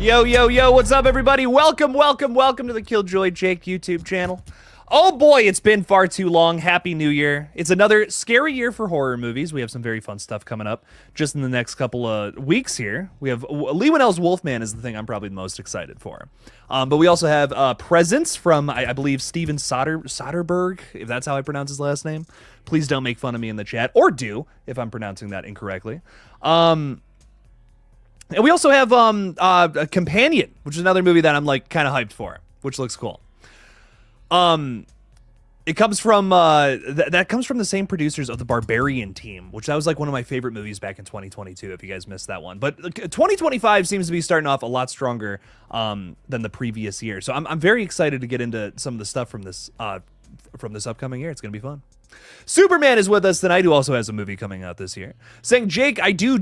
Yo, yo, yo, what's up, everybody? Welcome to the KillJoy Jake YouTube channel. Oh boy, it's been far too long. Happy New Year. It's another scary year for horror movies. We have some very fun stuff coming up just in the next couple of weeks here. We have Lee Winnell's WOLFMAN is the thing I'm probably the most excited for. But we also have Presents from, I believe, Steven Soderbergh, if that's how I pronounce his last name. Please don't make fun of me in the chat, or do, if I'm pronouncing that incorrectly. And we also have a Companion, which is another movie that I'm like kind of hyped for, which looks cool. It comes from that comes from the same producers of the Barbarian team, which that was like one of my favorite movies back in 2022. If you guys missed that one, but 2025 seems to be starting off a lot stronger than the previous year. So I'm very excited to get into some of the stuff from this upcoming year. It's gonna be fun. Superman is with us tonight, who also has a movie coming out this year. Saying, Jake, I do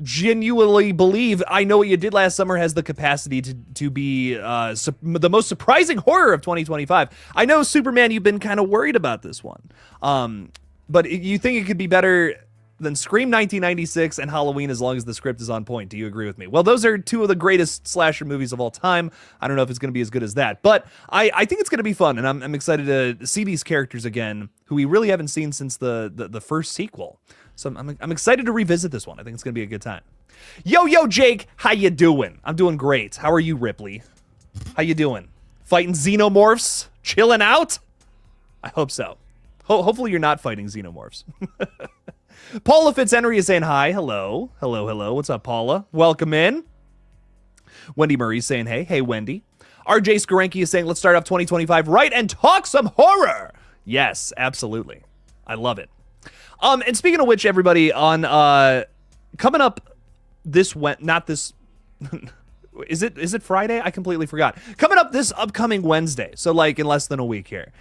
genuinely believe I Know What You Did Last Summer has the capacity to be the most surprising horror of 2025. I know, Superman, you've been kind of worried about this one. But you think it could be better than Scream 1996 and Halloween as long as the script is on point. Do you agree with me? Well, those are two of the greatest slasher movies of all time. I don't know if it's going to be as good as that, but I think it's going to be fun, and I'm excited to see these characters again, who we really haven't seen since the first sequel. So I'm excited to revisit this one. I think it's going to be a good time. Yo, Jake, how you doing? I'm doing great. How are you, Ripley? How you doing? Fighting xenomorphs? Chilling out? I hope so. Hopefully you're not fighting xenomorphs. Paula Fitzhenry is saying hi. Hello. What's up, Paula? Welcome in. Wendy Murray's saying hey. Hey, Wendy. RJ Skarenki is saying let's start off 2025 right and talk some horror. Yes, absolutely. I love it. And speaking of which, everybody, on coming up this not this is it Friday? I completely forgot. Coming up this upcoming Wednesday, so like in less than a week here,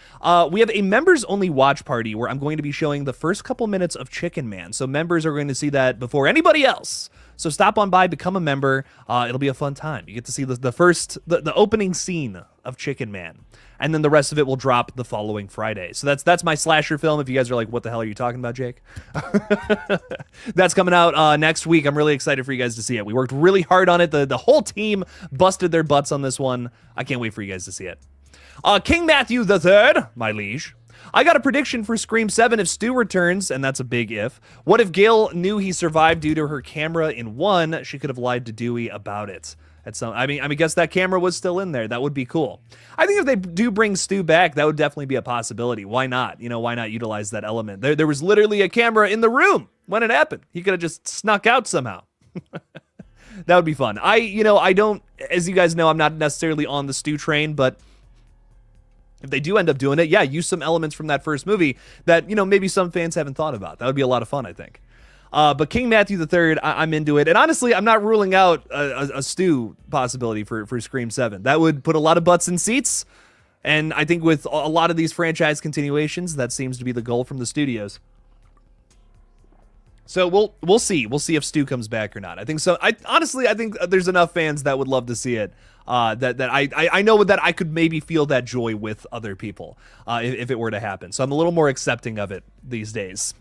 we have a members only watch party where I'm going to be showing the first couple minutes of Chicken Man. So members are going to see that before anybody else. So stop on by, become a member. It'll be a fun time. You get to see the opening scene of Chicken Man, and then the rest of it will drop the following Friday. So that's my slasher film. If you guys are like, what the hell are you talking about, Jake? That's coming out next week. I'm really excited for you guys to see it. We worked really hard on it. The whole team busted their butts on this one. I can't wait for you guys to see it. King Matthew III, my liege. I got a prediction for Scream 7 if Stu returns, and that's a big if. What if Gail knew he survived due to her camera in 1? She could have lied to Dewey about it. I guess that camera was still in there. That would be cool. I think if they do bring Stu back, that would definitely be a possibility. Why not? Why not utilize that element? There was literally a camera in the room when it happened. He could have just snuck out somehow. That would be fun. I don't, as you guys know, I'm not necessarily on the Stu train, but if they do end up doing it, yeah, use some elements from that first movie that, maybe some fans haven't thought about. That would be a lot of fun, I think. But King Matthew III, I'm into it. And honestly, I'm not ruling out a Stu possibility for Scream 7. That would put a lot of butts in seats. And I think with a lot of these franchise continuations, that seems to be the goal from the studios. So we'll see. We'll see if Stu comes back or not. I think so. I think there's enough fans that would love to see it. That I know that I could maybe feel that joy with other people if it were to happen. So I'm a little more accepting of it these days.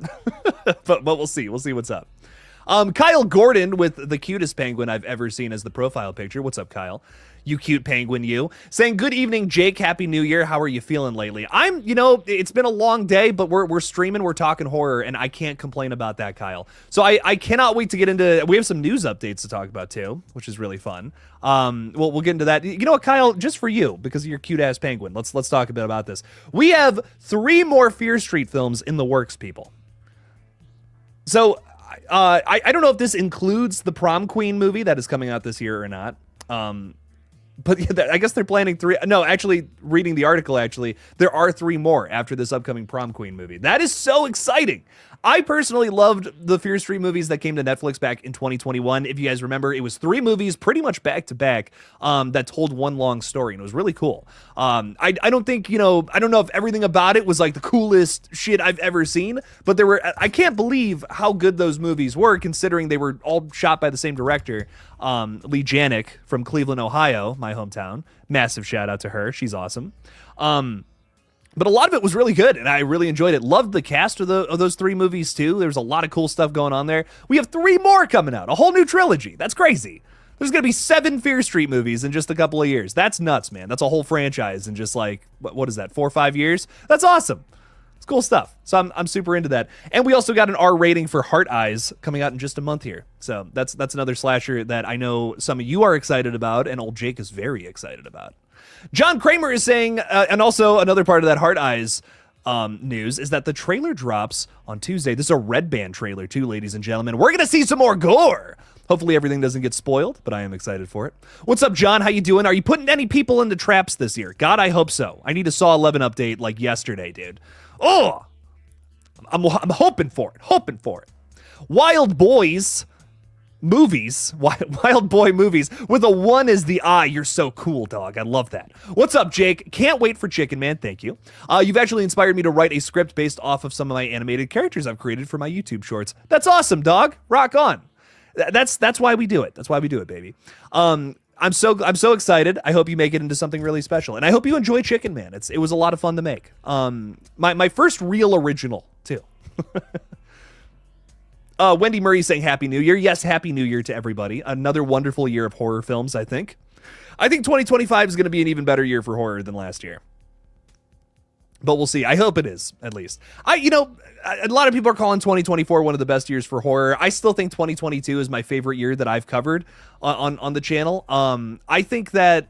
but we'll see. We'll see what's up. Kyle Gordon with the cutest penguin I've ever seen as the profile picture. What's up, Kyle? You cute penguin, you. Saying, good evening, Jake. Happy New Year. How are you feeling lately? It's been a long day, but we're streaming, we're talking horror, and I can't complain about that, Kyle. So I cannot wait to get into, we have some news updates to talk about too, which is really fun. We'll get into that. You know what, Kyle, just for you, because of your cute ass penguin, let's talk a bit about this. We have 3 more Fear Street films in the works, people. So I don't know if this includes the Prom Queen movie that is coming out this year or not. But yeah, I guess they're planning 3. No, actually, reading the article, there are 3 more after this upcoming Prom Queen movie. That is so exciting. I personally loved the Fear Street movies that came to Netflix back in 2021. If you guys remember, it was 3 movies pretty much back to back that told one long story, and it was really cool. I don't think, I don't know if everything about it was like the coolest shit I've ever seen, but I can't believe how good those movies were, considering they were all shot by the same director, Lee Janik from Cleveland, Ohio, my hometown. Massive shout out to her. She's awesome. But a lot of it was really good, and I really enjoyed it. Loved the cast of those 3 movies, too. There's a lot of cool stuff going on there. We have 3 more coming out, a whole new trilogy. That's crazy. There's going to be 7 Fear Street movies in just a couple of years. That's nuts, man. That's a whole franchise in just like, what is that, 4 or 5 years? That's awesome. It's cool stuff. So I'm super into that. And we also got an R rating for Heart Eyes coming out in just a month here. So that's another slasher that I know some of you are excited about, and old Jake is very excited about. John Kramer is saying, and also another part of that Heart Eyes news is that the trailer drops on Tuesday. This is a Red Band trailer too, ladies and gentlemen. We're going to see some more gore. Hopefully everything doesn't get spoiled, but I am excited for it. What's up, John? How you doing? Are you putting any people into traps this year? God, I hope so. I need a Saw 11 update like yesterday, dude. Oh, I'm hoping for it. Hoping for it. Wild Boys movies. Wild Boy movies with a 1 as the eye. You're so cool, dog. I love that. What's up, Jake? Can't wait for Chicken Man. Thank you. You've actually inspired me to write a script based off of some of my animated characters I've created for my YouTube shorts. That's awesome, dog. Rock on. That's why we do it. That's why we do it, baby. I'm so excited. I hope you make it into something really special, and I hope you enjoy Chicken Man. It was a lot of fun to make. My first real original too. Wendy Murray saying Happy New Year. Yes, Happy New Year to everybody. Another wonderful year of horror films. I think 2025 is going to be an even better year for horror than last year. But we'll see. I hope it is, at least. A lot of people are calling 2024 one of the best years for horror. I still think 2022 is my favorite year that I've covered on the channel. I think that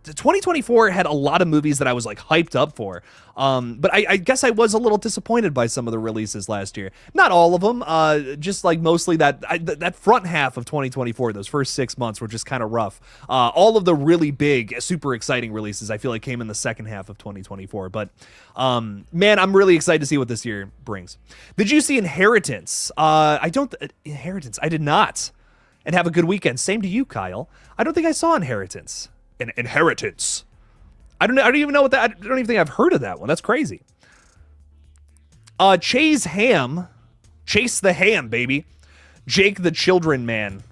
2024 had a lot of movies that I was like hyped up for. But I guess I was a little disappointed by some of the releases last year. Not all of them, just like mostly that front half of 2024, those first 6 months were just kind of rough. All of the really big, super exciting releases I feel like came in the second half of 2024. But man, I'm really excited to see what this year brings. Did you see Inheritance? Inheritance. I did not. And have a good weekend. Same to you, Kyle. I don't think I saw Inheritance. Inheritance. I don't even know what that. I don't even think I've heard of that one. That's crazy. Chase the ham, baby. Jake the Children Man.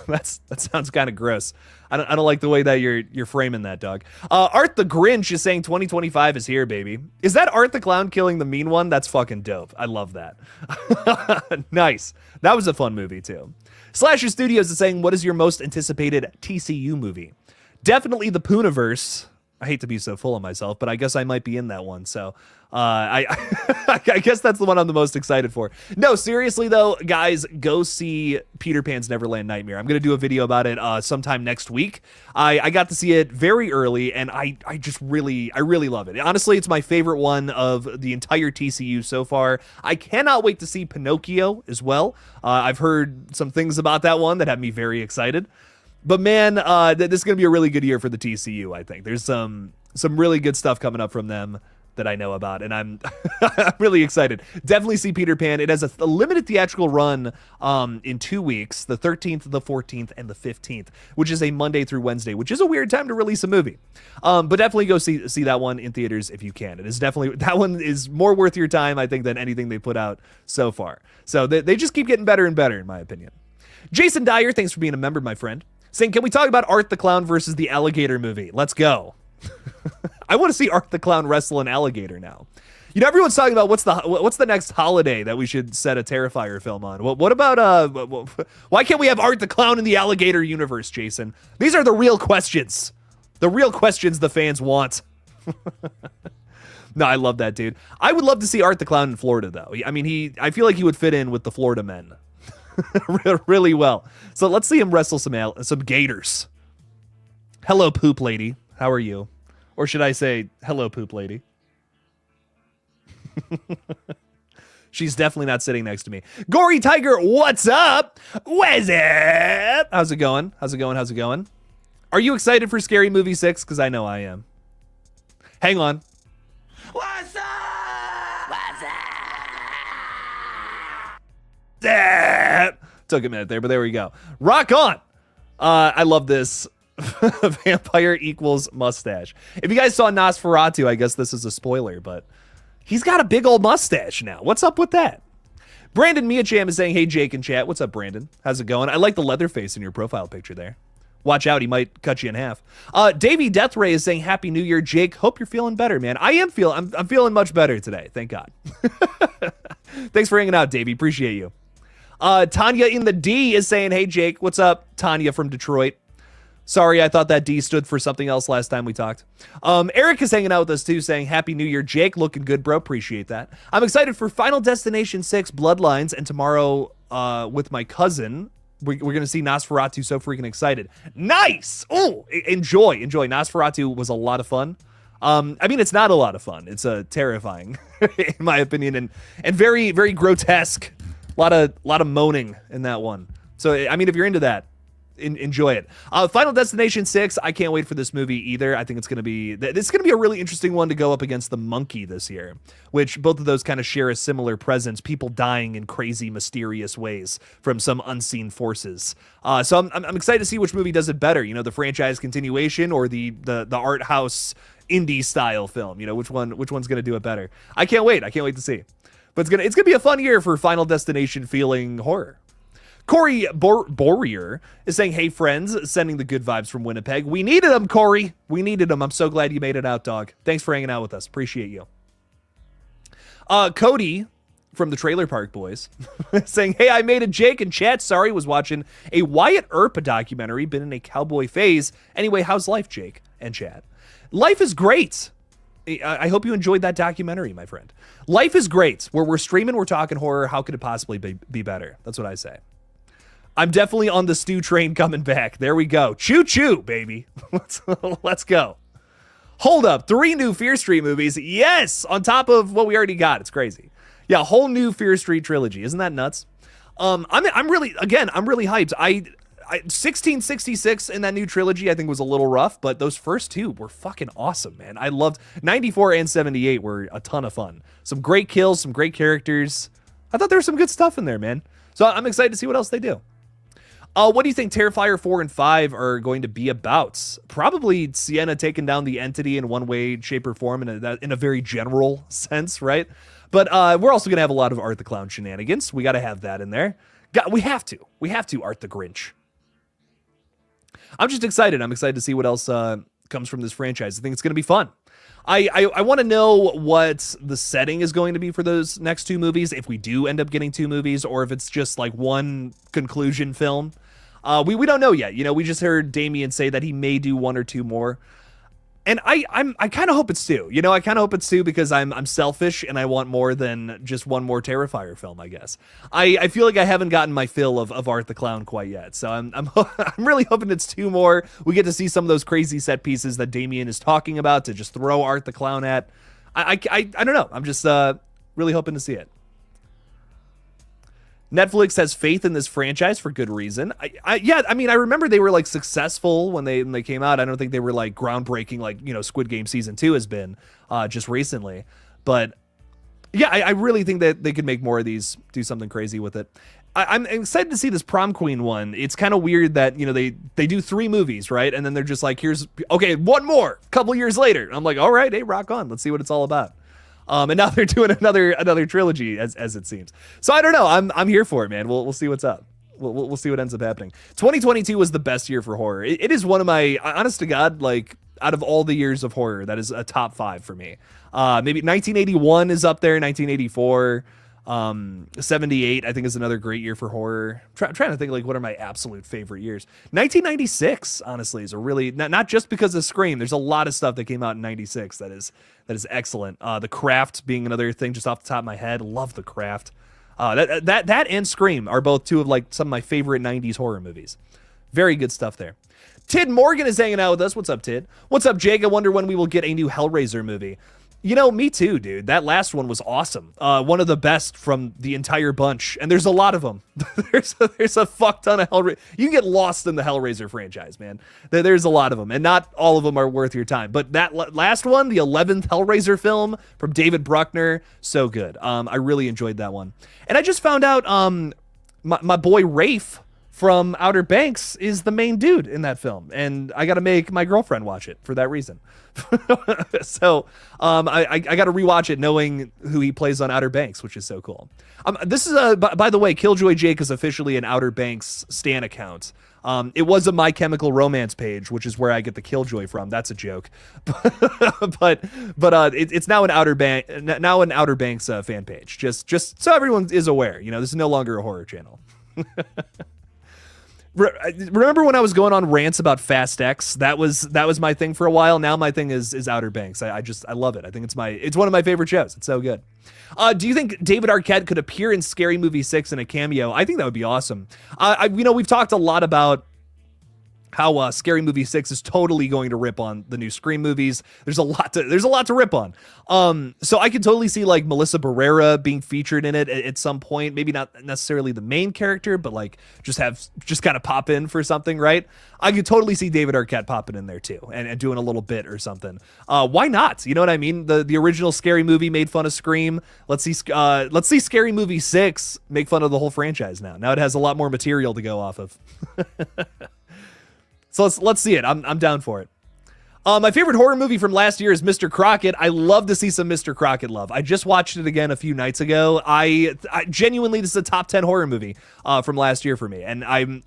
that sounds kind of gross. I don't like the way that you're framing that, dog. Art the Grinch is saying 2025 is here, baby. Is that Art the Clown killing the mean one? That's fucking dope. I love that. Nice. That was a fun movie too. Slasher Studios is saying, what is your most anticipated TCU movie? Definitely the Pooniverse. I hate to be so full of myself, but I guess I might be in that one. So I guess that's the one I'm the most excited for. No, seriously though, guys, go see Peter Pan's Neverland Nightmare. I'm going to do a video about it sometime next week. I got to see it very early, and I really love it. Honestly, it's my favorite one of the entire TCU so far. I cannot wait to see Pinocchio as well. I've heard some things about that one that have me very excited. But man, this is going to be a really good year for the TCU, I think. There's some really good stuff coming up from them that I know about, and I'm I'm really excited. Definitely see Peter Pan. It has a limited theatrical run in 2 weeks, the 13th, the 14th, and the 15th, which is a Monday through Wednesday, which is a weird time to release a movie. But definitely go see that one in theaters if you can. It is definitely, that one is more worth your time, I think, than anything they put out so far. So they just keep getting better and better, in my opinion. Jason Dyer, thanks for being a member, my friend. Saying, can we talk about Art the Clown versus the Alligator movie? Let's go. I want to see Art the Clown wrestle an alligator now. You know, everyone's talking about what's the next holiday that we should set a Terrifier film on. What about why can't we have Art the Clown in the alligator universe, Jason? These are the real questions. The real questions the fans want. No, I love that dude. I would love to see Art the Clown in Florida though. I mean, I feel like he would fit in with the Florida men. Really well. So let's see him wrestle some gators. Hello, poop lady. How are you? Or should I say, hello, poop lady? She's definitely not sitting next to me. Gory Tiger, what's up? What's up? How's it going? How's it going? How's it going? Are you excited for Scary Movie 6? Because I know I am. Hang on. What's up? What's up? Took a minute there, but there we go. Rock on. I love this. Vampire equals mustache. If you guys saw Nosferatu, I guess this is a spoiler, but he's got a big old mustache now. What's up with that? Brandon Miacham is saying, hey, Jake in chat. What's up, Brandon? How's it going? I like the leather face in your profile picture there. Watch out, he might cut you in half. Davey Deathray is saying, Happy New Year, Jake. Hope you're feeling better, man. I'm feeling much better today. Thank God. Thanks for hanging out, Davey. Appreciate you. Tanya in the D is saying, hey, Jake, what's up? Tanya from Detroit. Sorry, I thought that D stood for something else last time we talked. Eric is hanging out with us too, saying, Happy New Year, Jake. Looking good, bro. Appreciate that. I'm excited for Final Destination 6 Bloodlines, and tomorrow with my cousin, we're going to see Nosferatu. So freaking excited. Nice! Oh, enjoy. Nosferatu was a lot of fun. I mean, it's not a lot of fun. It's terrifying, in my opinion, and very, very grotesque. A lot of moaning in that one. So, I mean, if you're into that, enjoy it. Final Destination 6, I can't wait for this movie either. I think it's going to be a really interesting one to go up against The Monkey this year, which both of those kind of share a similar presence, people dying in crazy, mysterious ways from some unseen forces. So I'm excited to see which movie does it better, you know, the franchise continuation or the art house indie style film, you know, which one's going to do it better. I can't wait to see. But it's gonna be a fun year for Final Destination feeling horror. Corey Borrier is saying, hey, friends, sending the good vibes from Winnipeg. We needed them, Corey. We needed them. I'm so glad you made it out, dog. Thanks for hanging out with us. Appreciate you. Cody from the Trailer Park Boys saying, hey, I made a Jake in chat. Sorry, was watching a Wyatt Earp documentary. Been in a cowboy phase. Anyway, how's life, Jake and chat? Life is great. I hope you enjoyed that documentary, my friend. Life is great. We're streaming, we're talking horror. How could it possibly be better? That's what I say. I'm definitely on the stew train coming back. There we go. Choo-choo, baby. Let's go. Hold up. 3 new Fear Street movies. Yes! On top of what we already got. It's crazy. Yeah, whole new Fear Street trilogy. Isn't that nuts? I'm really hyped. 1666 in that new trilogy, I think, was a little rough, but those first 2 were fucking awesome, man. I loved 94 and 78 were a ton of fun. Some great kills, some great characters. I thought there was some good stuff in there, man. So I'm excited to see what else they do. What do you think Terrifier 4 and 5 are going to be about? Probably Sienna taking down the entity in one way, shape, or form in a very general sense, right? But we're also going to have a lot of Art the Clown shenanigans. We got to have that in there. We have to Art the Grinch. I'm just excited. I'm excited to see what else comes from this franchise. I think it's going to be fun. I want to know what the setting is going to be for those next 2 movies, if we do end up getting 2 movies, or if it's just like one conclusion film. We don't know yet. You know, we just heard Damien say that he may do 1 or 2 more. And I kind of hope it's 2. You know, I kind of hope it's 2 because I'm selfish and I want more than just one more Terrifier film, I guess. I feel like I haven't gotten my fill of Art the Clown quite yet. So I'm really hoping it's 2 more. We get to see some of those crazy set pieces that Damien is talking about to just throw Art the Clown at. I don't know. I'm just really hoping to see it. Netflix has faith in this franchise for good reason. I mean, I remember they were like successful when they came out. I don't think they were like groundbreaking like, you know, Squid Game season 2 has been just recently. But yeah, I really think that they could make more of these, do something crazy with it. I'm excited to see this Prom Queen one. It's kind of weird that, you know, they do 3 movies, right? And then they're just like, okay, 1 more, a couple years later. And I'm like, all right, hey, rock on. Let's see what it's all about. And now they're doing another trilogy, as it seems. So I don't know. I'm here for it, man. We'll see what's up. We'll see what ends up happening. 2022 was the best year for horror. It is one of my, honest to God, like out of all the years of horror, that is a top 5 for me. Maybe 1981 is up there. 1984, 78 I think is another great year for horror. Trying to think like what are my absolute favorite years. 1996 honestly is a really not just because of Scream. There's a lot of stuff that came out in 96 that is excellent. The Craft being another thing just off the top of my head. Love The Craft. That and Scream are both 2 of like some of my favorite 90s horror movies. Very good stuff there. Tid Morgan is hanging out with us. What's up, Tid? What's up, Jake? I wonder when we will get a new Hellraiser movie. You know, me too, dude. That last one was awesome. One of the best from the entire bunch. And there's a lot of them. there's a fuck ton of Hellraiser. You can get lost in the Hellraiser franchise, man. There's a lot of them. And not all of them are worth your time. But that last one, the 11th Hellraiser film from David Bruckner, so good. I really enjoyed that one. And I just found out my boy Rafe from Outer Banks is the main dude in that film. And I got to make my girlfriend watch it for that reason. So I got to rewatch it knowing who he plays on Outer Banks, which is so cool. This is by the way, KillJoy Jake is officially an Outer Banks stan account. It was a My Chemical Romance page, which is where I get the KillJoy from. That's a joke, but it's now an Outer Banks fan page. Just so everyone is aware, this is no longer a horror channel. Remember when I was going on rants about Fast X? That was my thing for a while. Now my thing is Outer Banks. I love it. I think it's one of my favorite shows. It's so good. Do you think David Arquette could appear in Scary Movie 6 in a cameo? I think that would be awesome. We've talked a lot about how Scary Movie 6 is totally going to rip on the new Scream movies. There's a lot to rip on. So I could totally see like Melissa Barrera being featured in it at some point. Maybe not necessarily the main character, but like just kind of pop in for something, right? I could totally see David Arquette popping in there too and doing a little bit or something. Why not? You know what I mean? The original Scary Movie made fun of Scream. Let's see Scary Movie 6 make fun of the whole franchise now. Now it has a lot more material to go off of. So let's see it. I'm down for it. My favorite horror movie from last year is Mr. Crockett. I love to see some Mr. Crockett love. I just watched it again a few nights ago. I genuinely, this is a top 10 horror movie from last year for me, and I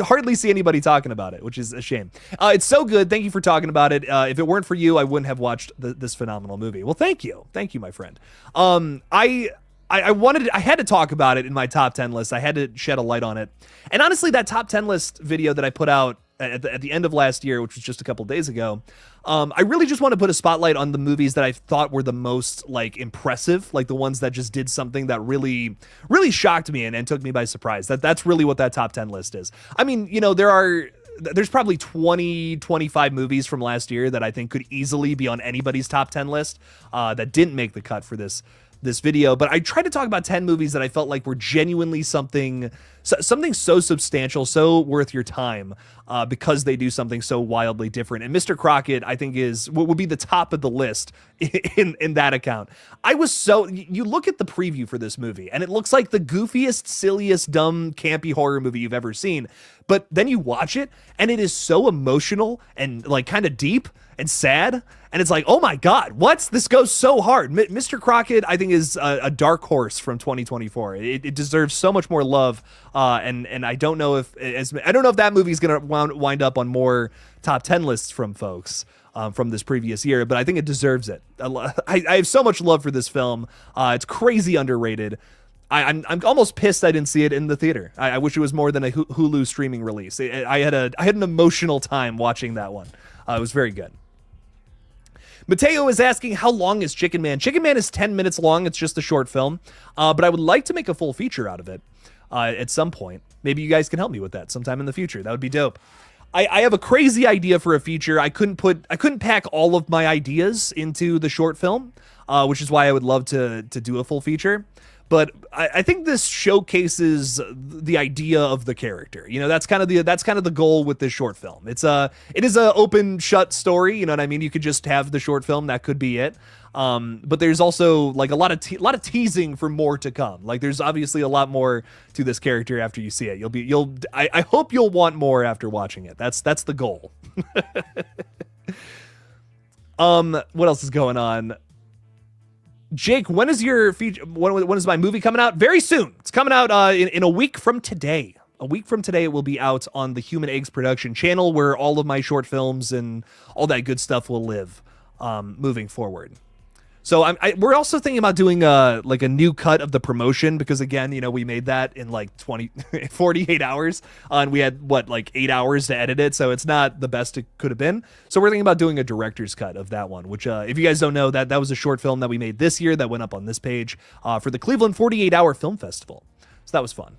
hardly see anybody talking about it, which is a shame. It's so good. Thank you for talking about it. If it weren't for you, I wouldn't have watched this phenomenal movie. Well, thank you, my friend. I had to talk about it in my top 10 list. I had to shed a light on it. And honestly, that top 10 list video that I put out at the end of last year, which was just a couple days ago, I really just want to put a spotlight on the movies that I thought were the most like impressive, like the ones that just did something that really, really shocked me and took me by surprise. That's really what that top 10 list is. I mean, there's probably 25 movies from last year that I think could easily be on anybody's top 10 list that didn't make the cut for this video, but I tried to talk about 10 movies that I felt like were genuinely something so substantial, so worth your time, because they do something so wildly different. And Mr. Crockett, I think, would be the top of the list in that account. You look at the preview for this movie, and it looks like the goofiest, silliest, dumb, campy horror movie you've ever seen. But then you watch it, and it is so emotional and like kind of deep and sad. And it's like, oh my God, this goes so hard. Mr. Crockett, I think, is a dark horse from 2024. It deserves so much more love. And I don't know if that movie is going to wind up on more top 10 lists from folks from this previous year, but I think it deserves it. I have so much love for this film. It's crazy underrated. I'm almost pissed I didn't see it in the theater. I wish it was more than a Hulu streaming release. I had an emotional time watching that one. It was very good. Mateo is asking, how long is Chicken Man? Chicken Man is 10 minutes long. It's just a short film, but I would like to make a full feature out of it at some point. Maybe you guys can help me with that sometime in the future. That would be dope. I have a crazy idea for a feature. I couldn't pack all of my ideas into the short film, which is why I would love to do a full feature. But I think this showcases the idea of the character. That's kind of the goal with this short film. It is a open shut story. You know what I mean? You could just have the short film. That could be it. But there's also like a lot of teasing for more to come. Like there's obviously a lot more to this character after you see it. I hope you'll want more after watching it. That's the goal. What else is going on? Jake, when is your feature? When is my movie coming out? Very soon. It's coming out in a week from today. A week from today, it will be out on the Human Eggs production channel, where all of my short films and all that good stuff will live moving forward. So we're also thinking about doing a new cut of the promotion, because again, we made that in like 48 hours, and we had 8 hours to edit it, so it's not the best it could have been. So we're thinking about doing a director's cut of that one, which if you guys don't know, that was a short film that we made this year that went up on this page for the Cleveland 48-Hour Film Festival. So that was fun.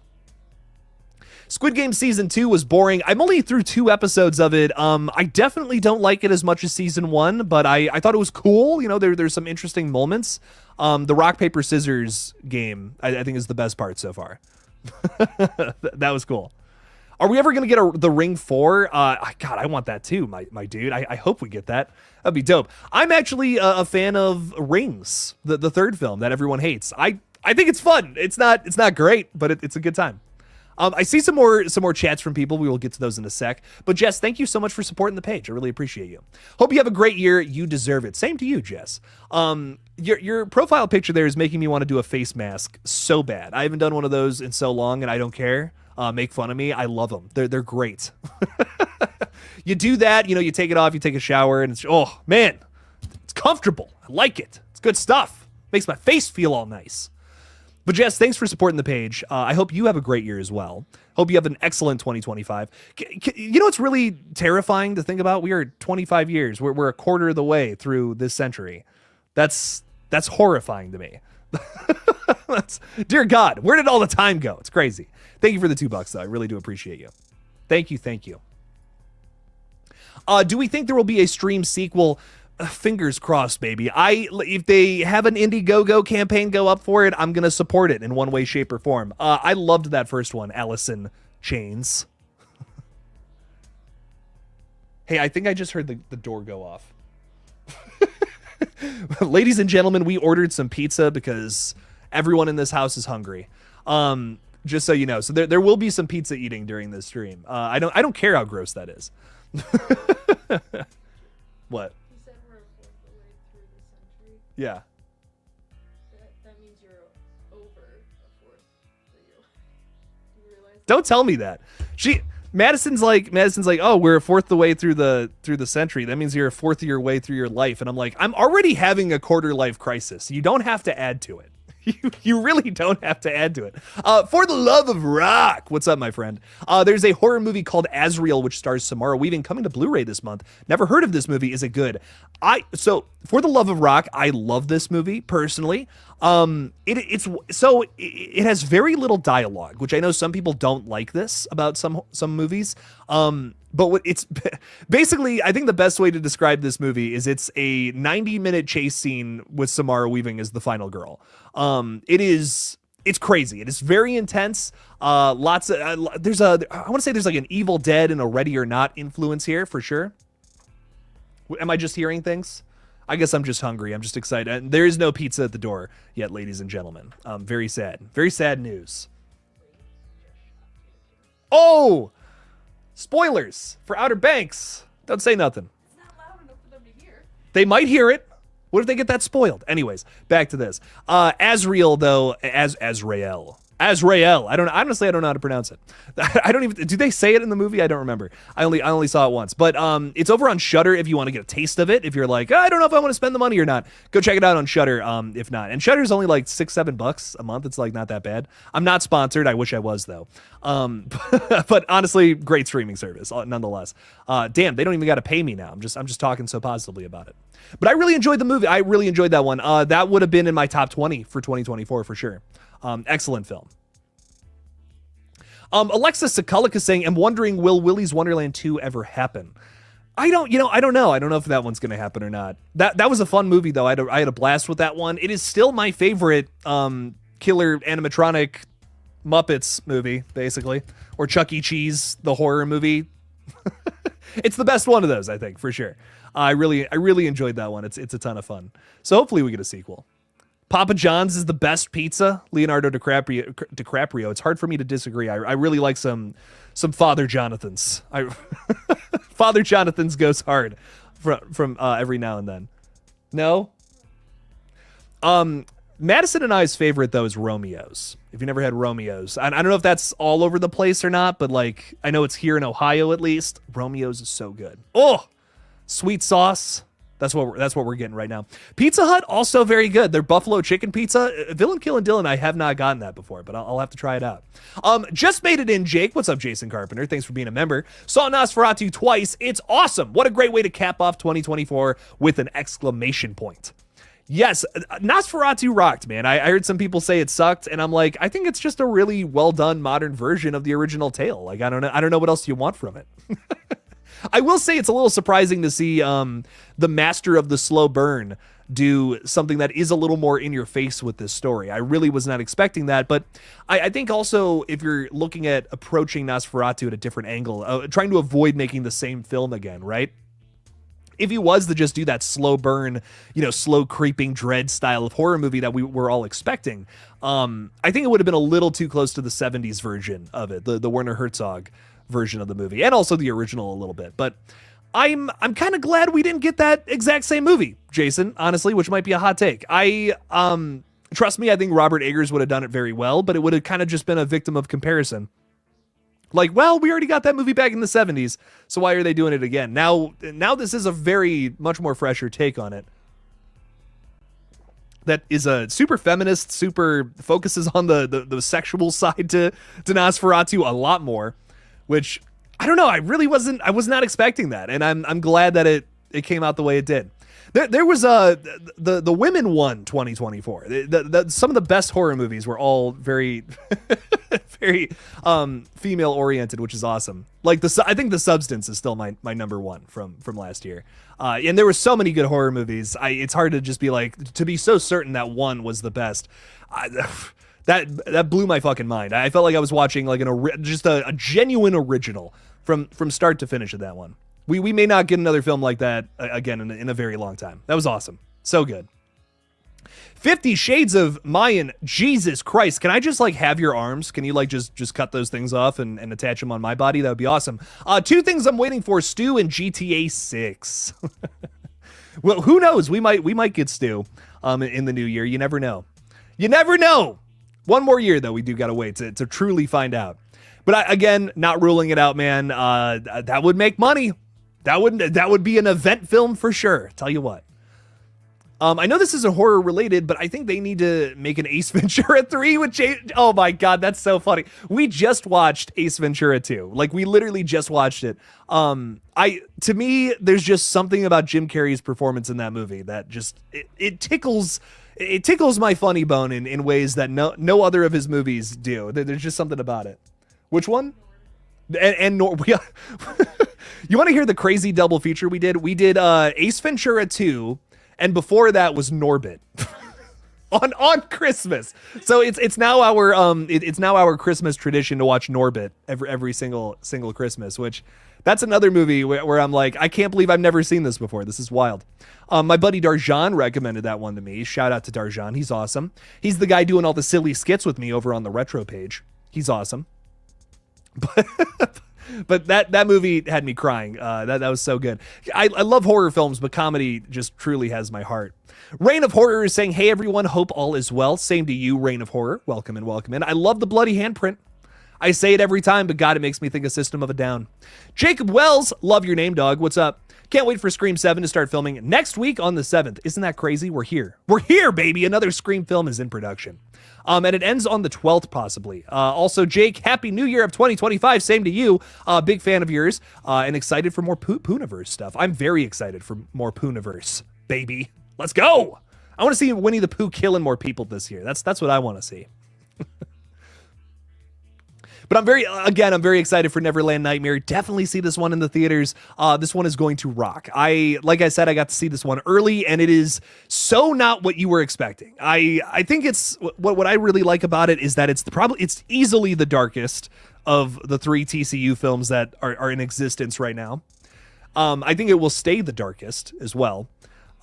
Squid Game Season 2 was boring. I'm only through 2 episodes of it. I definitely don't like it as much as Season 1, but I thought it was cool. There's some interesting moments. The rock, paper, scissors game, I think, is the best part so far. That was cool. Are we ever going to get the Ring 4? God, I want that too, my dude. I hope we get that. That'd be dope. I'm actually a fan of Rings, the third film that everyone hates. I think it's fun. It's not great, but it's a good time. I see some more chats from people. We will get to those in a sec. But Jess, thank you so much for supporting the page. I really appreciate you. Hope you have a great year. You deserve it. Same to you, Jess. Your profile picture there is making me want to do a face mask so bad. I haven't done one of those in so long, and I don't care. Make fun of me. I love them. They're great. You do that, you know, you take it off, you take a shower, and it's, oh man, it's comfortable. I like it. It's good stuff. Makes my face feel all nice. But Jess, thanks for supporting the page. I hope you have a great year as well. Hope you have an excellent 2025. You know what's really terrifying to think about? We are 25 years. We're a quarter of the way through this century. That's horrifying to me. Dear God, where did all the time go? It's crazy. Thank you for the $2, though. I really do appreciate you. Thank you. Do we think there will be a stream sequel? Fingers crossed, baby. If they have an Indiegogo campaign go up for it, I'm gonna support it in one way, shape, or form. I loved that first one, Allison Chains. Hey, I think I just heard the door go off. Ladies and gentlemen, we ordered some pizza because everyone in this house is hungry. Just so you know, so there will be some pizza eating during this stream. I don't care how gross that is. What? Yeah. That means you're over a fourth of you. Do you realize? Don't tell me that. Madison's like, oh, we're a fourth the way through the century. That means you're a fourth of your way through your life. And I'm like, I'm already having a quarter life crisis. You don't have to add to it. You really don't have to add to it. For the love of rock. What's up, my friend? There's a horror movie called Azrael, which stars Samara Weaving, coming to Blu-ray this month. Never heard of this movie. Is it good? So for the love of rock, I love this movie personally. It has very little dialogue, which I know some people don't like this about some movies. But what it's basically, I think the best way to describe this movie is it's a 90-minute chase scene with Samara Weaving as the final girl. It's crazy. It is very intense. I want to say there's like an Evil Dead and a Ready or Not influence here for sure. Am I just hearing things? I guess I'm just hungry. I'm just excited. And there is no pizza at the door yet, ladies and gentlemen. Very sad. Very sad news. Oh! Spoilers for Outer Banks. Don't say nothing. It's not loud enough for them to hear. They might hear it. What if they get that spoiled? Anyways, back to this. Azrael, though, Azrael. Azrael. Honestly, I don't know how to pronounce it. I don't even. Do they say it in the movie? I don't remember. I only saw it once. But it's over on Shudder if you want to get a taste of it. If you're like, I don't know if I want to spend the money or not, go check it out on Shudder. If not, and Shudder's only like $6-7 a month. It's like not that bad. I'm not sponsored. I wish I was though. But honestly, great streaming service nonetheless. Damn, they don't even got to pay me now. I'm just talking so positively about it. But I really enjoyed the movie. I really enjoyed that one. That would have been in my top 20 for 2024 for sure. Excellent film. Alexis Sekulik is saying, I'm wondering, will Willy's Wonderland 2 ever happen? I don't know. I don't know if that one's going to happen or not. That was a fun movie, though. I had a blast with that one. It is still my favorite killer animatronic Muppets movie, basically. Or Chuck E. Cheese, the horror movie. It's the best one of those, I think, for sure. I really enjoyed that one. It's a ton of fun. So hopefully we get a sequel. Papa John's is the best pizza. Leonardo DiCaprio. It's hard for me to disagree. I really like some Father Jonathan's. Father Jonathan's goes hard from every now and then. No? Madison and I's favorite, though, is Romeo's. If you never had Romeo's. I don't know if that's all over the place or not, but like I know it's here in Ohio at least. Romeo's is so good. Oh, sweet sauce. That's what we're getting right now. Pizza Hut, also very good. Their buffalo chicken pizza. Villain Kill and Dylan, I have not gotten that before, but I'll have to try it out. Just made it in, Jake. What's up, Jason Carpenter? Thanks for being a member. Saw Nosferatu twice. It's awesome. What a great way to cap off 2024 with an exclamation point. Yes, Nosferatu rocked, man. I heard some people say it sucked, and I'm like, I think it's just a really well done modern version of the original tale. Like, I don't know what else you want from it. I will say it's a little surprising to see the master of the slow burn do something that is a little more in your face with this story. I really was not expecting that, but I think also if you're looking at approaching Nosferatu at a different angle, trying to avoid making the same film again, right? if he was to just do that slow burn, slow creeping dread style of horror movie that we were all expecting, I think it would have been a little too close to the 70s version of it, the Werner Herzog version of the movie, and also the original a little bit. But I'm kind of glad we didn't get that exact same movie, Jason, honestly, which might be a hot take. Trust me, I think Robert Eggers would have done it very well, but it would have kind of just been a victim of comparison. Like, well, we already got that movie back in the 70s, so why are they doing it again? Now this is a very much more fresher take on it. That is a super feminist, super focuses on the sexual side to Nosferatu a lot more, which I don't know. I was not expecting that, and I'm glad that it came out the way it did. There was the women won 2024. Some of the best horror movies were all very very female oriented, which is awesome. Like I think The Substance is still my number one from last year. And there were so many good horror movies. It's hard to just be like, to be so certain that one was the best. That blew my fucking mind. I felt like I was watching like just a genuine original from start to finish of that one. We may not get another film like that again in a very long time. That was awesome. So good. 50 Shades of Mayan. Jesus Christ. Can I just like have your arms? Can you like just cut those things off and attach them on my body? That would be awesome. Two things I'm waiting for: Stu and GTA 6. Well, who knows? We might get Stu in the new year. You never know. You never know. One more year though. We do got to wait to truly find out. But again, not ruling it out, man. That would make money. That would be an event film for sure. Tell you what. I know this isn't horror related, but I think they need to make an Ace Ventura 3 with oh my God, that's so funny. We just watched Ace Ventura 2. Like we literally just watched it. To me, there's just something about Jim Carrey's performance in that movie that just, it tickles my funny bone in ways that no other of his movies do. There's just something about it. Which one? You want to hear the crazy double feature we did? We did Ace Ventura 2, and before that was Norbit on Christmas. So it's now our Christmas tradition to watch Norbit every single Christmas. Which that's another movie where I'm like, I can't believe I've never seen this before. This is wild. My buddy Darjan recommended that one to me. Shout out to Darjan. He's awesome. He's the guy doing all the silly skits with me over on the retro page. He's awesome. But that movie had me crying. That was so good. I love horror films, but comedy just truly has my heart. Reign of Horror is saying, hey everyone, hope all is well. Same to you, Reign of Horror. Welcome in. I love the bloody handprint. I say it every time, but God, it makes me think of System of a Down. Jacob Wells, love your name, dog. What's up? Can't wait for Scream 7 to start filming next week on the 7th. Isn't that crazy? We're here, baby. Another Scream film is in production. And it ends on the 12th, possibly. Also, Jake, Happy New Year of 2025. Same to you. Big fan of yours. And excited for more Pooniverse stuff. I'm very excited for more Pooniverse, baby. Let's go. I want to see Winnie the Pooh killing more people this year. That's what I want to see. But I'm very excited for Neverland Nightmare. Definitely see this one in the theaters. This one is going to rock. Like I said, I got to see this one early, and it is so not what you were expecting. I think it's what I really like about it is that it's easily the darkest of the 3 TCU films that are in existence right now. I think it will stay the darkest as well.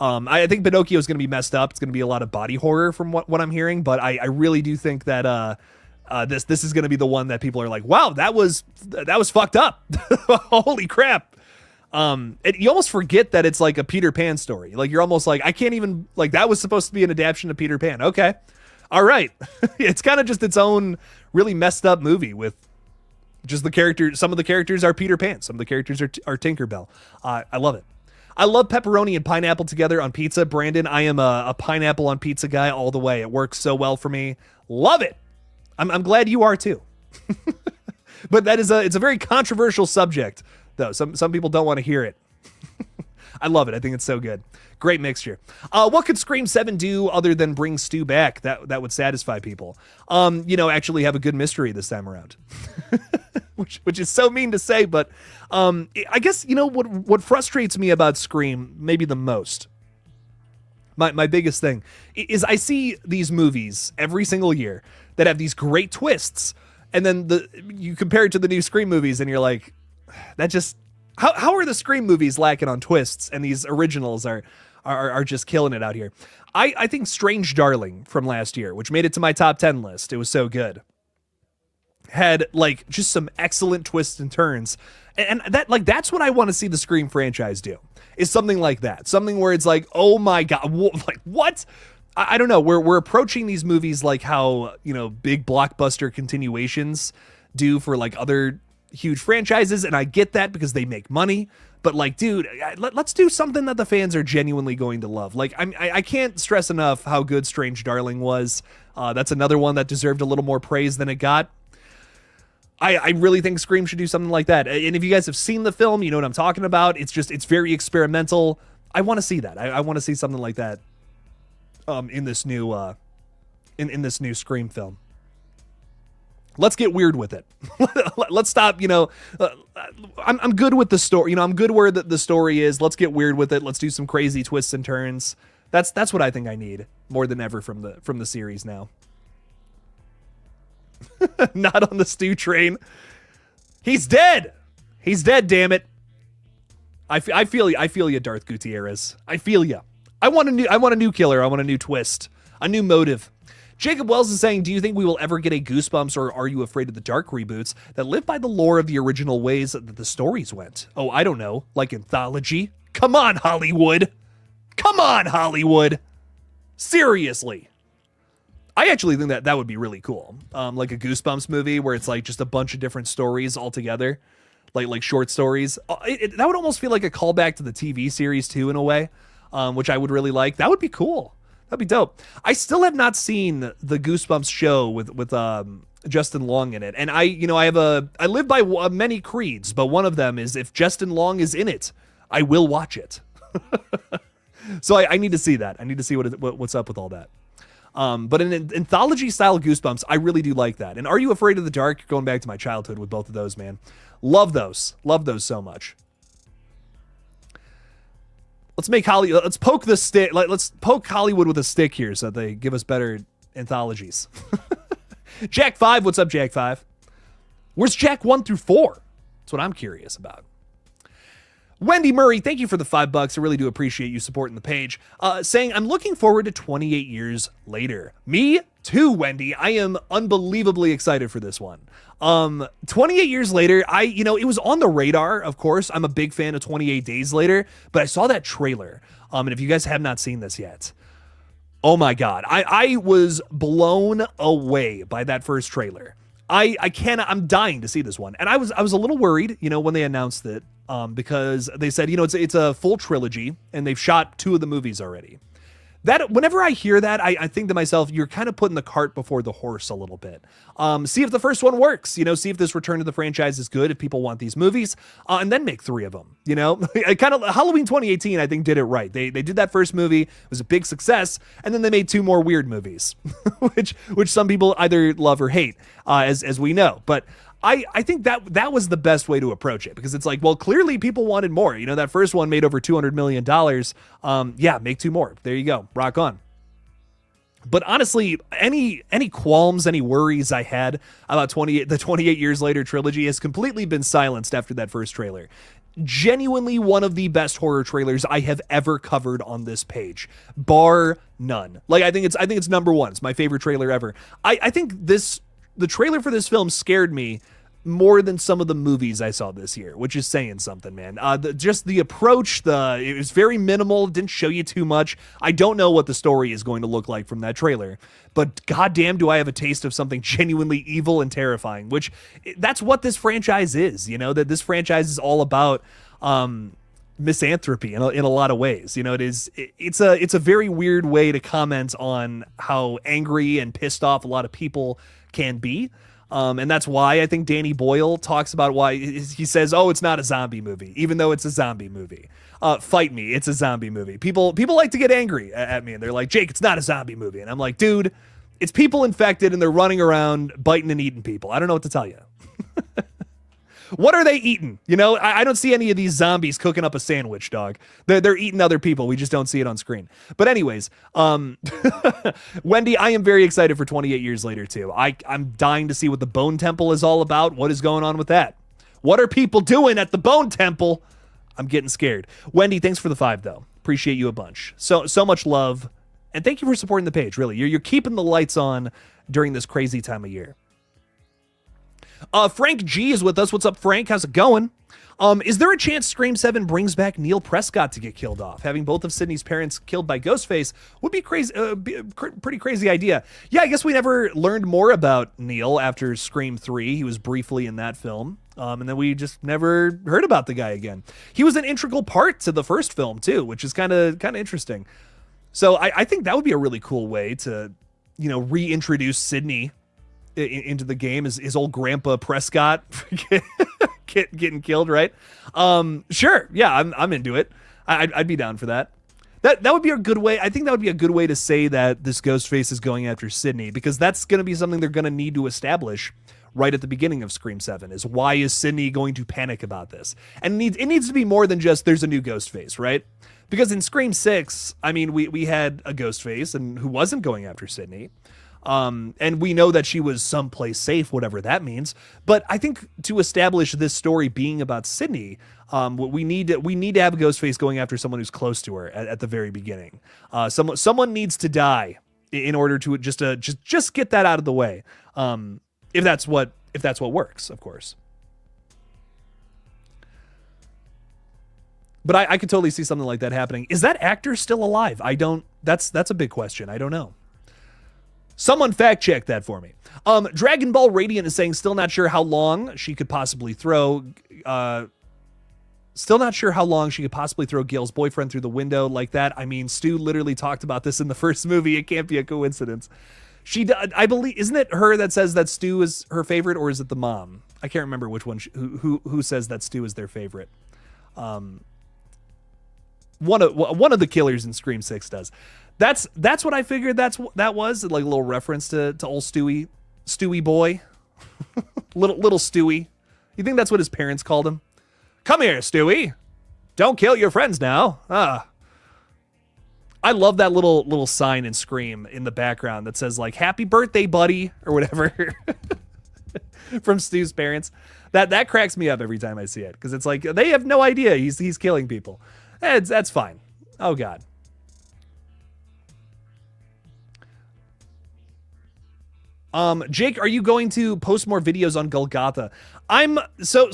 I think Pinocchio is going to be messed up. It's going to be a lot of body horror from what I'm hearing, but I really do think that this is going to be the one that people are like, wow, that was fucked up. Holy crap. You almost forget that it's like a Peter Pan story. Like you're almost like, I can't even, like that was supposed to be an adaptation of Peter Pan. Okay. All right. It's kind of just its own really messed up movie with just the characters. Some of the characters are Peter Pan. Some of the characters are Tinkerbell. I love it. I love pepperoni and pineapple together on pizza. Brandon, I am a pineapple on pizza guy all the way. It works so well for me. Love it. I'm glad you are too. But it's a very controversial subject, though. Some people don't want to hear it. I love it. I think it's so good. Great mixture. What could Scream 7 do other than bring Stu back that would satisfy people? Actually have a good mystery this time around. which is so mean to say, but I guess what frustrates me about Scream maybe the most. My biggest thing is I see these movies every single year that have these great twists, and then you compare it to the new Scream movies, and you're like, that just How are the Scream movies lacking on twists, and these originals are just killing it out here? I think Strange Darling from last year, which made it to my top 10 list, it was so good, had like just some excellent twists and turns, and that's what I want to see the Scream franchise do, is something like that, something where it's like, oh my god, like what? I don't know. We're approaching these movies like how, you know, big blockbuster continuations do for like other huge franchises, and I get that because they make money. But like, dude, let's do something that the fans are genuinely going to love. Like, I can't stress enough how good Strange Darling was. That's another one that deserved a little more praise than it got. I really think Scream should do something like that. And if you guys have seen the film, you know what I'm talking about. It's very experimental. I want to see that. I want to see something like that in this new in this new Scream film. Let's get weird with it. Let's stop, you know, I'm good with the story. You know, I'm good where the story is. Let's get weird with it. Let's do some crazy twists and turns. That's what I think I need more than ever from the series now. Not on the stew train. He's dead. He's dead, damn it. I feel you, Darth Gutierrez. I feel you. I want a new killer. I want a new twist, a new motive. Jacob Wells is saying, do you think we will ever get a Goosebumps or Are You Afraid of the Dark reboots that live by the lore of the original ways that the stories went? Oh, I don't know. Like anthology? Come on, Hollywood. Come on, Hollywood. Seriously. I actually think that would be really cool. Like a Goosebumps movie where it's like just a bunch of different stories all together. Like short stories. That would almost feel like a callback to the TV series too, in a way, which I would really like. That would be cool. That'd be dope. I still have not seen the Goosebumps show with Justin Long in it, and I live by many creeds, but one of them is if Justin Long is in it, I will watch it. So I need to see that. I need to see what's up with all that. But an anthology style Goosebumps, I really do like that. And Are You Afraid of the Dark? Going back to my childhood with both of those, man. Love those so much. Let's poke the stick. Let's poke Hollywood with a stick here so that they give us better anthologies. Jack 5, what's up, Jack 5? Where's Jack 1 through 4? That's what I'm curious about. Wendy Murray, thank you for the $5. I really do appreciate you supporting the page. Saying, I'm looking forward to 28 years later. Me too, Wendy. I am unbelievably excited for this one. 28 years later, it was on the radar, of course. I'm a big fan of 28 Days Later, but I saw that trailer. And if you guys have not seen this yet, oh my God, I was blown away by that first trailer. I'm dying to see this one. And I was a little worried, when they announced it, because they said, it's a full trilogy and they've shot 2 of the movies already. That whenever I hear that, I think to myself, you're kind of putting the cart before the horse a little bit. See if the first one works, see if this return to the franchise is good, if people want these movies, and then make 3 of them, kind of Halloween 2018, I think did it right. They did that first movie, it was a big success, and then they made 2 more weird movies, which some people either love or hate, as we know. But I think that was the best way to approach it, because it's like, well, clearly people wanted more. That first one made over $200 million. Yeah, make 2 more. There you go. Rock on. But honestly, any qualms, any worries I had about the 28 Years Later trilogy has completely been silenced after that first trailer. Genuinely one of the best horror trailers I have ever covered on this page, bar none. Like, I think it's number 1. It's my favorite trailer ever. I think the trailer for this film scared me more than some of the movies I saw this year, which is saying something, man. Just the approach, it was very minimal, didn't show you too much. I don't know what the story is going to look like from that trailer, but goddamn do I have a taste of something genuinely evil and terrifying, which that's what this franchise is, that this franchise is all about misanthropy in a lot of ways. It's a very weird way to comment on how angry and pissed off a lot of people can be. And that's why I think Danny Boyle talks about why he says, oh, it's not a zombie movie, even though it's a zombie movie. Fight me. It's a zombie movie. People like to get angry at me and they're like, Jake, it's not a zombie movie. And I'm like, dude, it's people infected and they're running around biting and eating people. I don't know what to tell you. What are they eating? I don't see any of these zombies cooking up a sandwich, dog. They're eating other people. We just don't see it on screen. But anyways, Wendy, I am very excited for 28 Years Later too. I'm dying to see what the Bone Temple is all about. What is going on with that? What are people doing at the Bone Temple? I'm getting scared. Wendy, thanks for the 5 though. Appreciate you a bunch. So much love, and thank you for supporting the page. Really, you're keeping the lights on during this crazy time of year. Frank G is with us. What's up, Frank? How's it going? Is there a chance Scream 7 brings back Neil Prescott to get killed off? Having both of Sydney's parents killed by Ghostface would be crazy. Be a pretty crazy idea. Yeah, I guess we never learned more about Neil after Scream 3. He was briefly in that film. And then we just never heard about the guy again. He was an integral part to the first film too, which is kind of interesting. So I think that would be a really cool way to, reintroduce Sydney into the game, is old Grandpa Prescott getting killed, right? Sure, yeah, I'm into it. I'd be down for that. That would be a good way. I think that would be a good way to say that this Ghostface is going after Sydney, because that's going to be something they're going to need to establish right at the beginning of Scream 7, is why is Sydney going to panic about this? And it needs to be more than just there's a new Ghostface, right? Because in Scream 6, I mean, we had a Ghostface and who wasn't going after Sydney. And we know that she was someplace safe, whatever that means. But I think to establish this story being about Sydney, we need to have a Ghostface going after someone who's close to her at the very beginning. Someone needs to die in order to just get that out of the way. If that's what works, of course. But I could totally see something like that happening. Is that actor still alive? That's a big question. I don't know. Someone fact check that for me. Dragon Ball Radiant is saying still not sure how long she could possibly throw. Still not sure how long she could possibly throw Gail's boyfriend through the window like that. I mean, Stu literally talked about this in the first movie. It can't be a coincidence. I believe, isn't it her that says that Stu is her favorite, or is it the mom? I can't remember which one. Who says that Stu is their favorite? One of the killers in Scream 6 does. That's what I figured that was, like a little reference to old Stewie boy. little Stewie. You think that's what his parents called him? Come here, Stewie. Don't kill your friends now. I love that little sign in Scream in the background that says like "Happy birthday, buddy" or whatever from Stu's parents. That cracks me up every time I see it, because it's like they have no idea he's killing people. That's fine. Oh God. Jake, are you going to post more videos on GullGotha?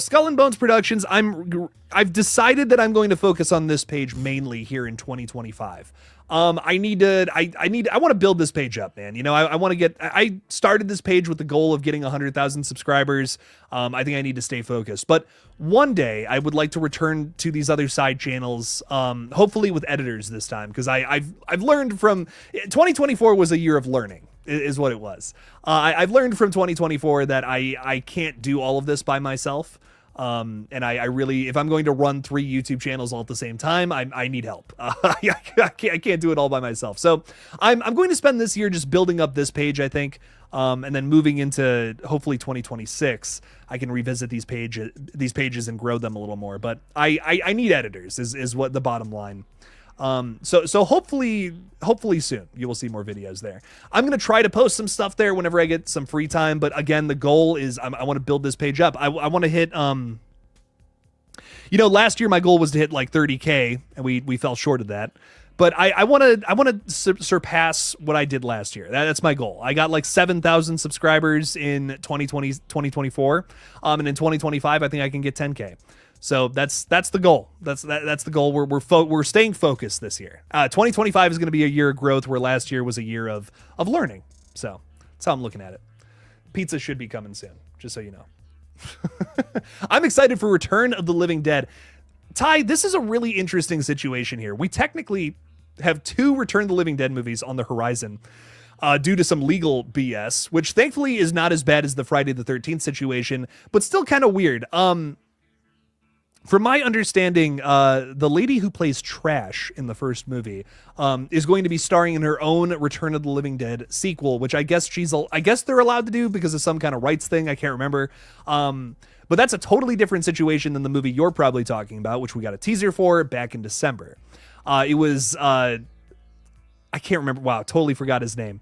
Skull and Bones Productions, I've decided that I'm going to focus on this page mainly here in 2025. I want to build this page up, man. I started this page with the goal of getting 100,000 subscribers. I think I need to stay focused, but one day I would like to return to these other side channels, hopefully with editors this time, because I've learned from 2024 was a year of learning. Is what it was. I've learned from 2024 that I can't do all of this by myself. And I really, if I'm going to run 3 YouTube channels all at the same time, I need help. I can't do it all by myself. So I'm going to spend this year just building up this page, I think. And then moving into hopefully 2026, I can revisit these pages and grow them a little more. But I need editors is what the bottom line. So hopefully soon you will see more videos there. I'm going to try to post some stuff there whenever I get some free time. But again, the goal is I want to build this page up. I want to hit, last year my goal was to hit like 30K and we fell short of that. But I want to surpass what I did last year. That's my goal. I got like 7,000 subscribers in 2024. And in 2025, I think I can get 10K. So that's the goal. That's the goal. We're staying focused this year. 2025 is going to be a year of growth, where last year was a year of learning. So that's how I'm looking at it. Pizza should be coming soon, just so you know. I'm excited for Return of the Living Dead. Ty, this is a really interesting situation here. We technically have 2 Return of the Living Dead movies on the horizon. Due to some legal BS, which thankfully is not as bad as the Friday the 13th situation, but still kind of weird. From my understanding, the lady who plays Trash in the first movie is going to be starring in her own Return of the Living Dead sequel, which I guess they're allowed to do because of some kind of rights thing. I can't remember. But that's a totally different situation than the movie you're probably talking about, which we got a teaser for back in December. It was I can't remember. Wow, totally forgot his name.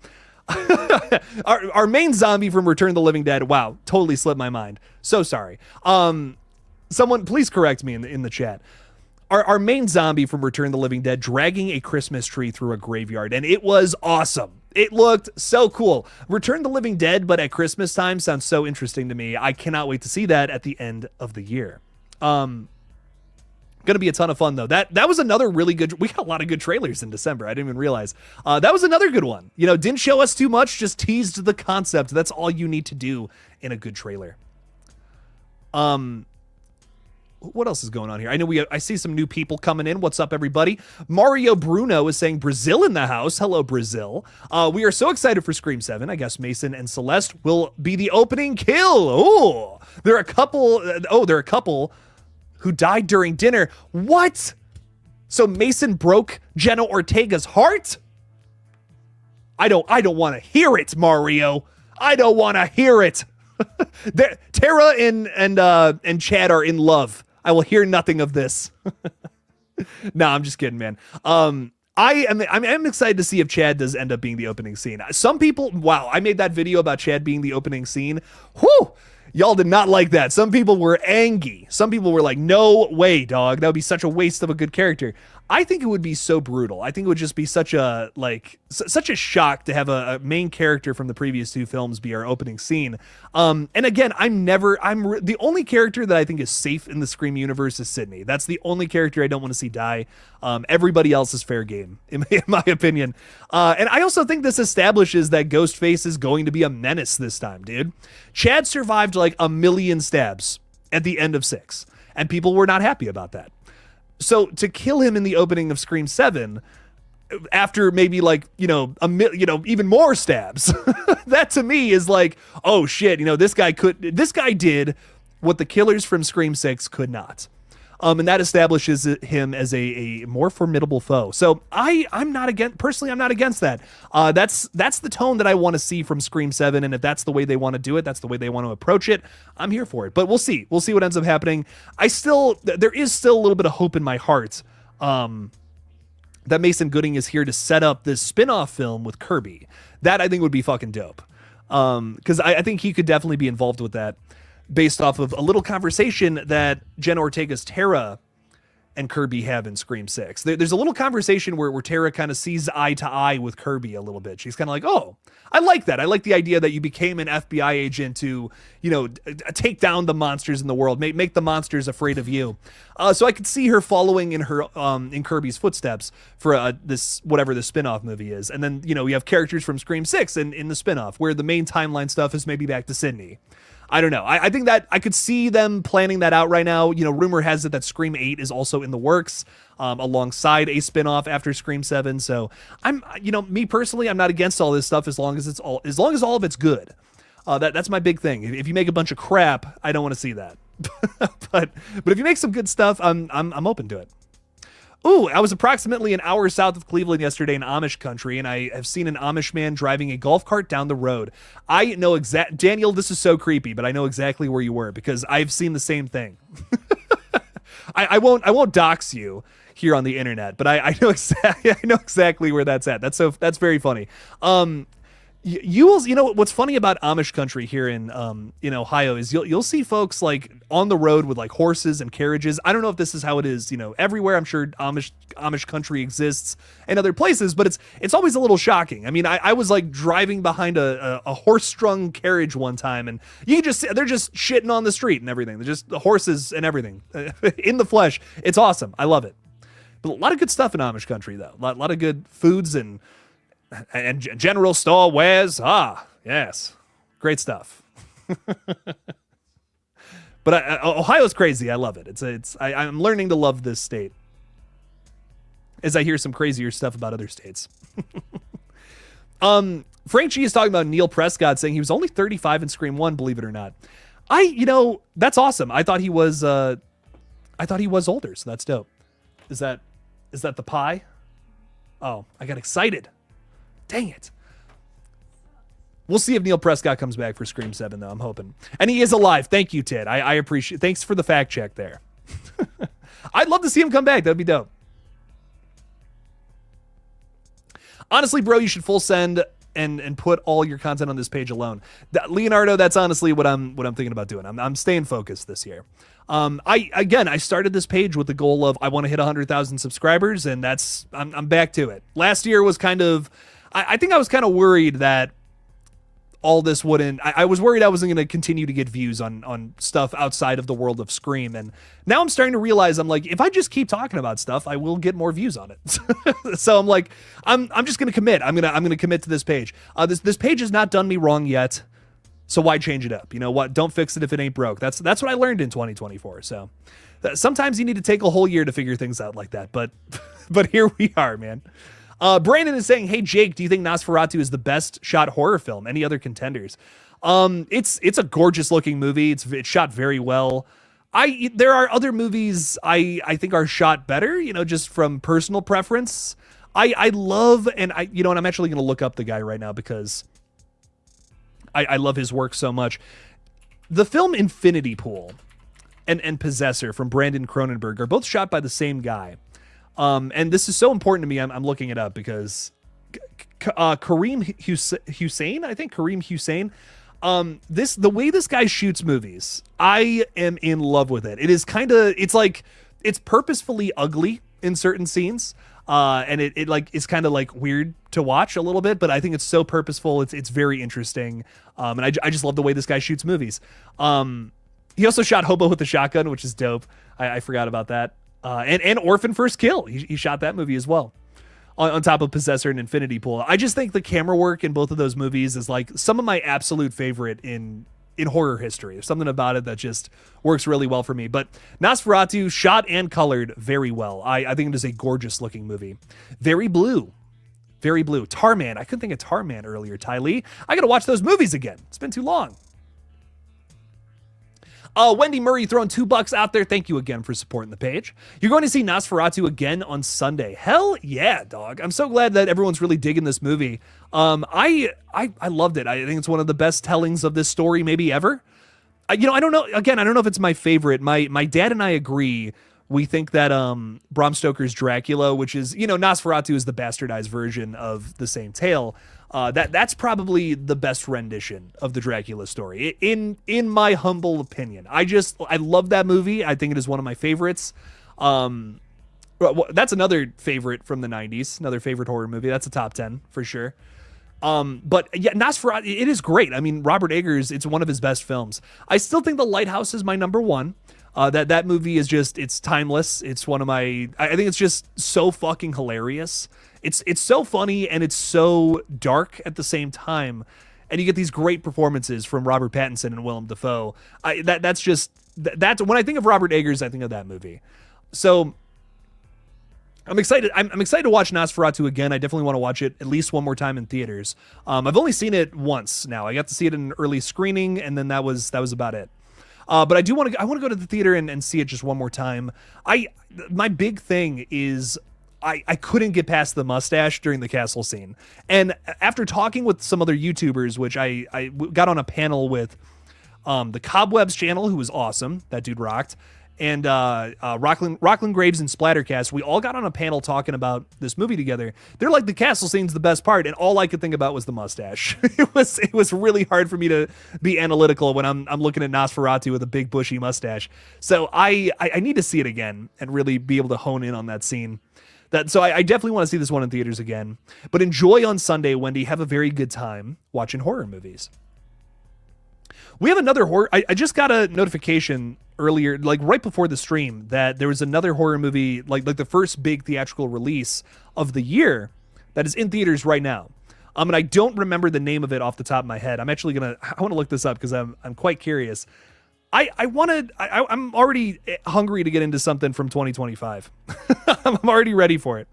our main zombie from Return of the Living Dead. Wow, totally slipped my mind. So sorry. Someone please correct me in the chat. Our main zombie from Return of the Living Dead dragging a Christmas tree through a graveyard, and it was awesome. It looked so cool. Return of the Living Dead, but at Christmas time sounds so interesting to me. I cannot wait to see that at the end of the year. Gonna be a ton of fun though. That was another really good. We got a lot of good trailers in December. I didn't even realize. That was another good one. You know, didn't show us too much, just teased the concept. That's all you need to do in a good trailer. What else is going on here? I know I see some new people coming in. What's up, everybody? Mario Bruno is saying Brazil in the house. Hello, Brazil. We are so excited for Scream 7. I guess Mason and Celeste will be the opening kill. Oh, there are a couple who died during dinner. What? So Mason broke Jenna Ortega's heart? I don't want to hear it, Mario. I don't want to hear it. Tara and Chad are in love. I will hear nothing of this. No, I'm just kidding, man. I'm excited to see if Chad does end up being the opening scene. Some people, wow, I made that video about Chad being the opening scene. Whew, y'all did not like that. Some people were angry. Some people were like, no way, dog. That would be such a waste of a good character. I think it would be so brutal. I think it would just be such a shock to have a main character from the previous two films be our opening scene. And again, the only character that I think is safe in the Scream universe is Sydney. That's the only character I don't want to see die. Everybody else is fair game, in my opinion. And I also think this establishes that Ghostface is going to be a menace this time, dude. Chad survived like 1 million stabs at the end of 6, and people were not happy about that. So to kill him in the opening of Scream 7, after maybe like, even more stabs, that to me is like, oh shit, this guy did what the killers from Scream 6 could not. And that establishes him as a more formidable foe. So I'm not against that. That's the tone that I want to see from Scream 7. And if that's the way they want to do it, that's the way they want to approach it, I'm here for it. But we'll see. We'll see what ends up happening. There is still a little bit of hope in my heart that Mason Gooding is here to set up this spin-off film with Kirby. That I think would be fucking dope. Because I think he could definitely be involved with that, based off of a little conversation that Jenna Ortega's Tara and Kirby have in Scream 6. There's a little conversation where Tara kind of sees eye to eye with Kirby a little bit. She's kind of like, oh, I like that. I like the idea that you became an FBI agent to, take down the monsters in the world, make the monsters afraid of you. So I could see her following in Kirby's footsteps for this, whatever the spinoff movie is. And then, we have characters from Scream 6 in the spinoff where the main timeline stuff is maybe back to Sydney. I don't know. I think that I could see them planning that out right now. Rumor has it that Scream 8 is also in the works, alongside a spinoff after Scream 7. So me personally, I'm not against all this stuff as long as all of it's good. That's my big thing. If you make a bunch of crap, I don't want to see that. but if you make some good stuff, I'm open to it. Ooh, I was approximately an hour south of Cleveland yesterday in Amish country, and I have seen an Amish man driving a golf cart down the road. I know Daniel, this is so creepy, but I know exactly where you were because I've seen the same thing. I won't dox you here on the internet, but I know exactly where that's at. That's very funny. You will, what's funny about Amish country here in Ohio is you'll see folks like on the road with like horses and carriages. I don't know if this is how it is, everywhere. I'm sure Amish country exists in other places, but it's always a little shocking. I mean, I was like driving behind a horse-strung carriage one time, and they're just shitting on the street and everything. They're just the horses and everything in the flesh. It's awesome. I love it. But a lot of good stuff in Amish country though. A lot of good foods and general store wares. Yes, great stuff. But Ohio's crazy. I love it. I'm learning to love this state as I hear some crazier stuff about other states. Frank G is talking about Neil Prescott saying he was only 35 in Scream 1, believe it or not. That's awesome. I thought he was older, so that's dope. Is that the pie? Oh, I got excited. Dang it. We'll see if Neil Prescott comes back for Scream 7, though. I'm hoping. And he is alive. Thank you, Ted. I appreciate it. Thanks for the fact check there. I'd love to see him come back. That'd be dope. Honestly, bro, you should full send and put all your content on this page alone. Leonardo, that's honestly what I'm thinking about doing. I'm staying focused this year. I started this page with the goal of I want to hit 100,000 subscribers, and I'm back to it. Last year was kind of, I think I was kind of worried that all this wouldn't, I was worried I wasn't going to continue to get views on stuff outside of the world of Scream. And now I'm starting to realize, I'm like, if I just keep talking about stuff, I will get more views on it. So I'm like, I'm just going to commit. I'm going to commit to this page. This page has not done me wrong yet. So why change it up? You know what? Don't fix it if it ain't broke. That's what I learned in 2024. So sometimes you need to take a whole year to figure things out like that. But here we are, man. Brandon is saying, hey, Jake, do you think Nosferatu is the best shot horror film? Any other contenders? It's a gorgeous looking movie. It's shot very well. There are other movies I think are shot better, you know, just from personal preference. I love, and I'm actually going to look up the guy right now because I love his work so much. The film Infinity Pool and Possessor from Brandon Cronenberg are both shot by the same guy. And this is so important to me. I'm looking it up because Kareem Hussein, I think Kareem Hussein. The way this guy shoots movies, I am in love with it. It is it's purposefully ugly in certain scenes. And it like is kind of like weird to watch a little bit, but I think it's so purposeful. It's very interesting. And I just love the way this guy shoots movies. He also shot Hobo with a Shotgun, which is dope. I forgot about that. And Orphan First Kill. He shot that movie as well. On top of Possessor and Infinity Pool. I just think the camera work in both of those movies is like some of my absolute favorite in horror history. There's something about it that just works really well for me. But Nosferatu, shot and colored very well. I think it is a gorgeous looking movie. Very blue. Very blue. Tarman. I couldn't think of Tarman earlier, Ty Lee. I got to watch those movies again. It's been too long. Wendy Murray throwing $2 out there. Thank you again for supporting the page. You're going to see Nosferatu again on Sunday. Hell yeah, dog. I'm so glad that everyone's really digging this movie. I loved it. I think it's one of the best tellings of this story maybe ever. I don't know. Again, I don't know if it's my favorite. My dad and I agree. We think that Bram Stoker's Dracula, which is, Nosferatu is the bastardized version of the same tale. That's probably the best rendition of the Dracula story, in my humble opinion. I love that movie. I think it is one of my favorites. That's another favorite from the 90s, another favorite horror movie. That's a top 10 for sure. But yeah, Nosferatu, it is great. I mean, Robert Eggers, it's one of his best films. I still think The Lighthouse is my number one. That movie is it's timeless. It's one of I think it's just so fucking hilarious. It's so funny and it's so dark at the same time. And you get these great performances from Robert Pattinson and Willem Dafoe. That's when I think of Robert Eggers, I think of that movie. So I'm excited. I'm excited to watch Nosferatu again. I definitely want to watch it at least one more time in theaters. I've only seen it once now. I got to see it in an early screening, and then that was about it. But I want to go to the theater and see it just one more time. My big thing is I couldn't get past the mustache during the castle scene. And after talking with some other YouTubers, which I got on a panel with the Cobwebs channel, who was awesome. That dude rocked. And Rockland Graves and Splattercast, we all got on a panel talking about this movie together. They're like, the castle scene's the best part, and all I could think about was the mustache. It was really hard for me to be analytical when I'm looking at Nosferatu with a big bushy mustache. So I need to see it again and really be able to hone in on that scene. So I definitely want to see this one in theaters again. But enjoy on Sunday, Wendy. Have a very good time watching horror movies. We have another horror. I just got a notification earlier, like right before the stream, that there was another horror movie, like the first big theatrical release of the year, that is in theaters right now. And I don't remember the name of it off the top of my head. I want to look this up because I'm quite curious. I'm already hungry to get into something from 2025. I'm already ready for it.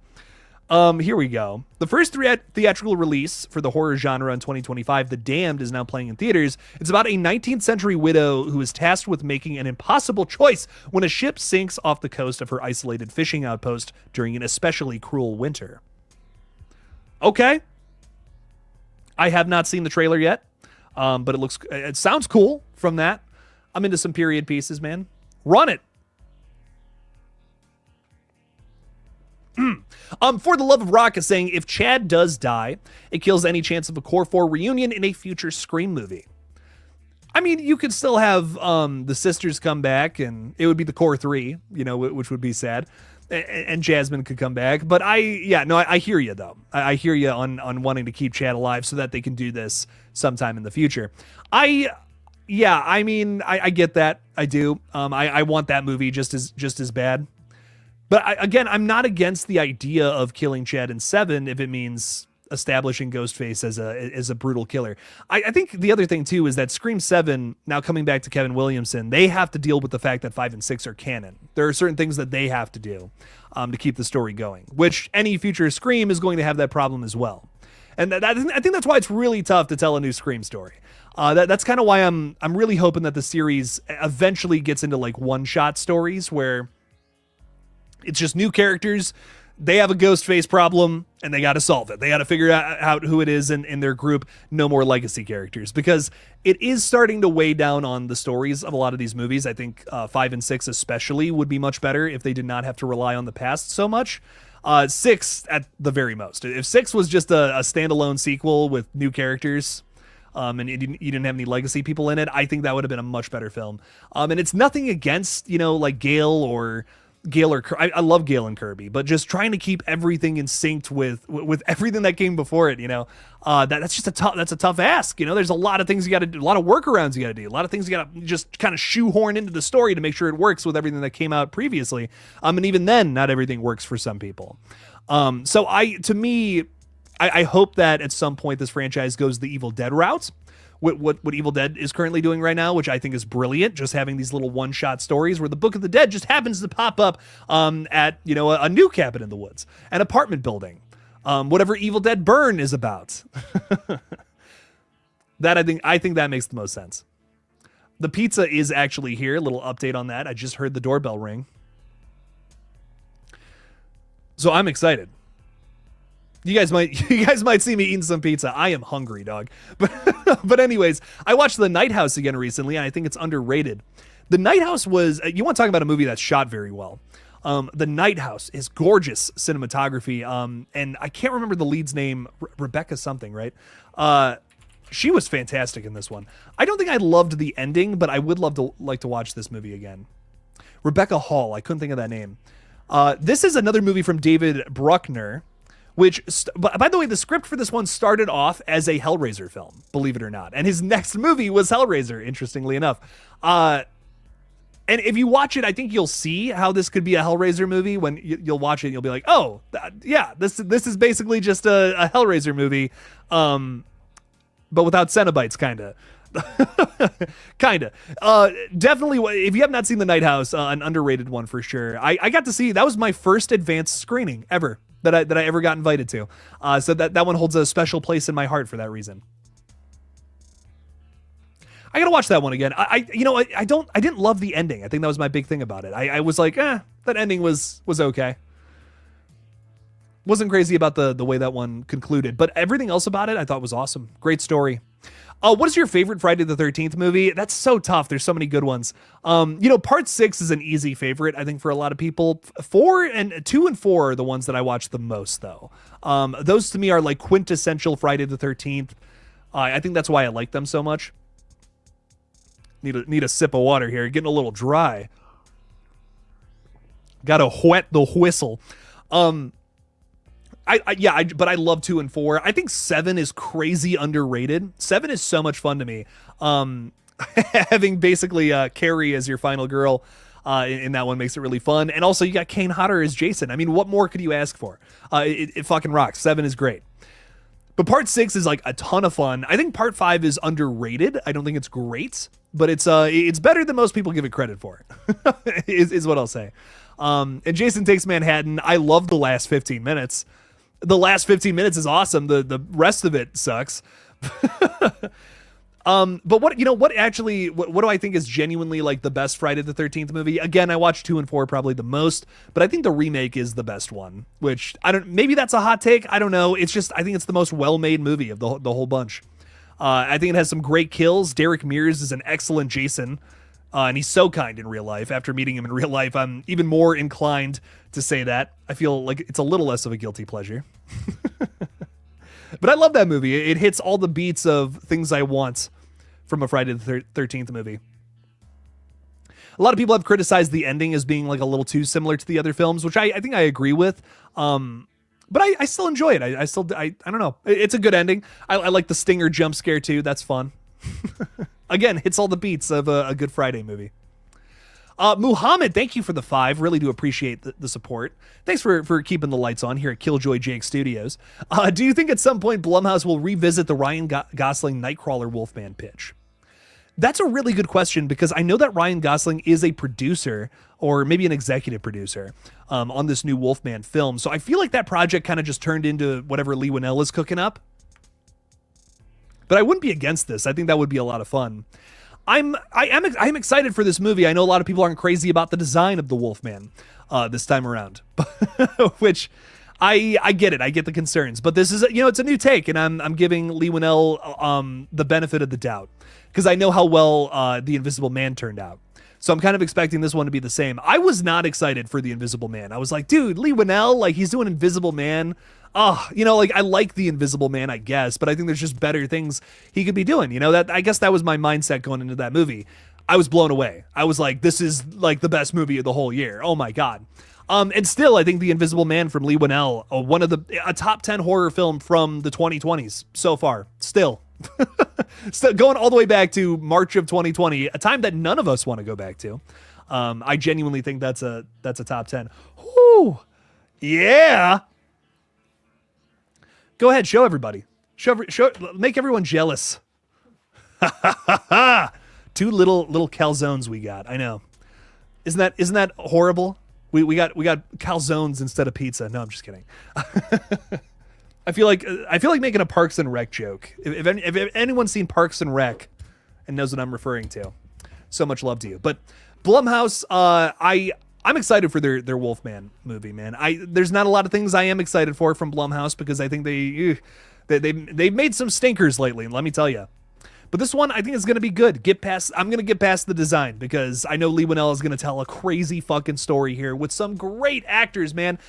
Here we go. The first theatrical release for the horror genre in 2025, The Damned, is now playing in theaters. It's about a 19th century widow who is tasked with making an impossible choice when a ship sinks off the coast of her isolated fishing outpost during an especially cruel winter. Okay. I have not seen the trailer yet, but it sounds cool from that. I'm into some period pieces, man. Run it. For the Love of Rock is saying, if Chad does die, it kills any chance of a Core 4 reunion in a future Scream movie. I mean, you could still have the sisters come back, and it would be the Core 3, you know, which would be sad. And Jasmine could come back. But I hear you, though. I hear you on wanting to keep Chad alive so that they can do this sometime in the future. I get that. I do. I want that movie just as bad. But I'm not against the idea of killing Chad in 7 if it means establishing Ghostface as a brutal killer. I think the other thing too is that Scream 7, now coming back to Kevin Williamson, they have to deal with the fact that 5 and 6 are canon. There are certain things that they have to do to keep the story going, which any future Scream is going to have that problem as well. And I think that's why it's really tough to tell a new Scream story. That's kind of why I'm really hoping that the series eventually gets into like one-shot stories where it's just new characters. They have a Ghostface problem, and they got to solve it. They got to figure out who it is in their group. No more legacy characters, because it is starting to weigh down on the stories of a lot of these movies. I think 5 and 6 especially would be much better if they did not have to rely on the past so much. 6 at the very most. If 6 was just a standalone sequel with new characters, and you didn't have any legacy people in it, I think that would have been a much better film. And it's nothing against, like Gale or I love Gale and Kirby, but just trying to keep everything in sync with everything that came before it, that's just a tough ask. There's a lot of things you got to do, a lot of workarounds you got to do, a lot of things you got to just kind of shoehorn into the story to make sure it works with everything that came out previously. And even then, not everything works for some people. So I hope that at some point this franchise goes the Evil Dead route. What Evil Dead is currently doing right now, which I think is brilliant, just having these little one-shot stories where the Book of the Dead just happens to pop up at a new cabin in the woods, an apartment building, whatever Evil Dead Burn is about. That I think that makes the most sense. The pizza is actually here. A little update on that. I just heard the doorbell ring, so I'm excited. You guys might see me eating some pizza. I am hungry, dog. But anyways, I watched The Night House again recently, and I think it's underrated. The Night House was, you want to talk about a movie that's shot very well. The Night House is gorgeous cinematography. And I can't remember the lead's name, Rebecca something, right? She was fantastic in this one. I don't think I loved the ending, but I would like to watch this movie again. Rebecca Hall, I couldn't think of that name. This is another movie from David Bruckner, which, by the way, the script for this one started off as a Hellraiser film, believe it or not. And his next movie was Hellraiser, interestingly enough. And if you watch it, I think you'll see how this could be a Hellraiser movie. When you'll watch it, you'll be like, oh, yeah, this is basically just a Hellraiser movie, but without Cenobites, kind of. Definitely, if you have not seen The Night House, an underrated one for sure. I got to see, that was my first advanced screening ever that I ever got invited to. So that one holds a special place in my heart for that reason. I gotta watch that one again. I didn't love the ending. I think that was my big thing about it. I was like, that ending was okay. Wasn't crazy about the way that one concluded, but everything else about it I thought was awesome. Great story. What is your favorite Friday the 13th movie? That's so tough. There's so many good ones. Part 6 is an easy favorite, I think, for a lot of people. 2 and 4 are the ones that I watch the most, though. Those to me are like quintessential Friday the 13th. I think that's why I like them so much. Need a sip of water here. Getting a little dry. Gotta whet the whistle. But I love 2 and 4. I think 7 is crazy underrated. 7 is so much fun to me. Having basically Carrie as your final girl in that one makes it really fun. And also you got Kane Hodder as Jason. I mean, what more could you ask for? It fucking rocks. 7 is great. But part 6 is like a ton of fun. I think part 5 is underrated. I don't think it's great, but it's better than most people give it credit for. is what I'll say. And Jason Takes Manhattan. I love the last 15 minutes. The last 15 minutes is awesome. The rest of it sucks. But what do I think is genuinely like the best Friday the 13th movie? Again, I watched 2 and 4 probably the most, but I think the remake is the best one, which maybe that's a hot take. I don't know. It's just, I think it's the most well-made movie of the whole bunch. I think it has some great kills. Derek Mears is an excellent Jason. And he's so kind in real life. After meeting him in real life, I'm even more inclined to say that. I feel like it's a little less of a guilty pleasure. But I love that movie. It hits all the beats of things I want from a Friday the 13th movie. A lot of people have criticized the ending as being like a little too similar to the other films, which I think I agree with. But I still enjoy it. I don't know. It's a good ending. I like the stinger jump scare too. That's fun. Again, hits all the beats of a Good Friday movie. Muhammad, thank you for the 5. Really do appreciate the support. Thanks for keeping the lights on here at KillJoy Jake Studios. Do you think at some point Blumhouse will revisit the Ryan Gosling Nightcrawler Wolfman pitch? That's a really good question, because I know that Ryan Gosling is a producer, or maybe an executive producer, on this new Wolfman film. So I feel like that project kind of just turned into whatever Lee Winnell is cooking up. But I wouldn't be against this. I think that would be a lot of fun. I am excited for this movie. I know a lot of people aren't crazy about the design of the Wolfman this time around, which I get it. I get the concerns, but this is it's a new take, and I'm giving Lee Winnell the benefit of the doubt, because I know how well The Invisible Man turned out. So I'm kind of expecting this one to be the same. I was not excited for The Invisible Man. I was like, dude, Lee Winnell, like, he's doing Invisible Man. I like The Invisible Man, I guess, but I think there's just better things he could be doing. I guess that was my mindset going into that movie. I was blown away. I was like, this is like the best movie of the whole year. Oh my God. And still, I think The Invisible Man from Lee Winnell, a top 10 horror film from the 2020s so far. Still going all the way back to March of 2020, a time that none of us want to go back to. I genuinely think that's a top 10. Whoo, yeah. Go ahead, show everybody. Make everyone jealous. Two little calzones we got. I know. Isn't that horrible? We got calzones instead of pizza. No, I'm just kidding. I feel like making a Parks and Rec joke. If anyone's seen Parks and Rec and knows what I'm referring to, so much love to you. But Blumhouse, I'm excited for their Wolfman movie, man. There's not a lot of things I am excited for from Blumhouse, because I think they've made some stinkers lately, let me tell you. But this one, I think, is going to be good. I'm going to get past the design, because I know Lee Winnell is going to tell a crazy fucking story here with some great actors, man.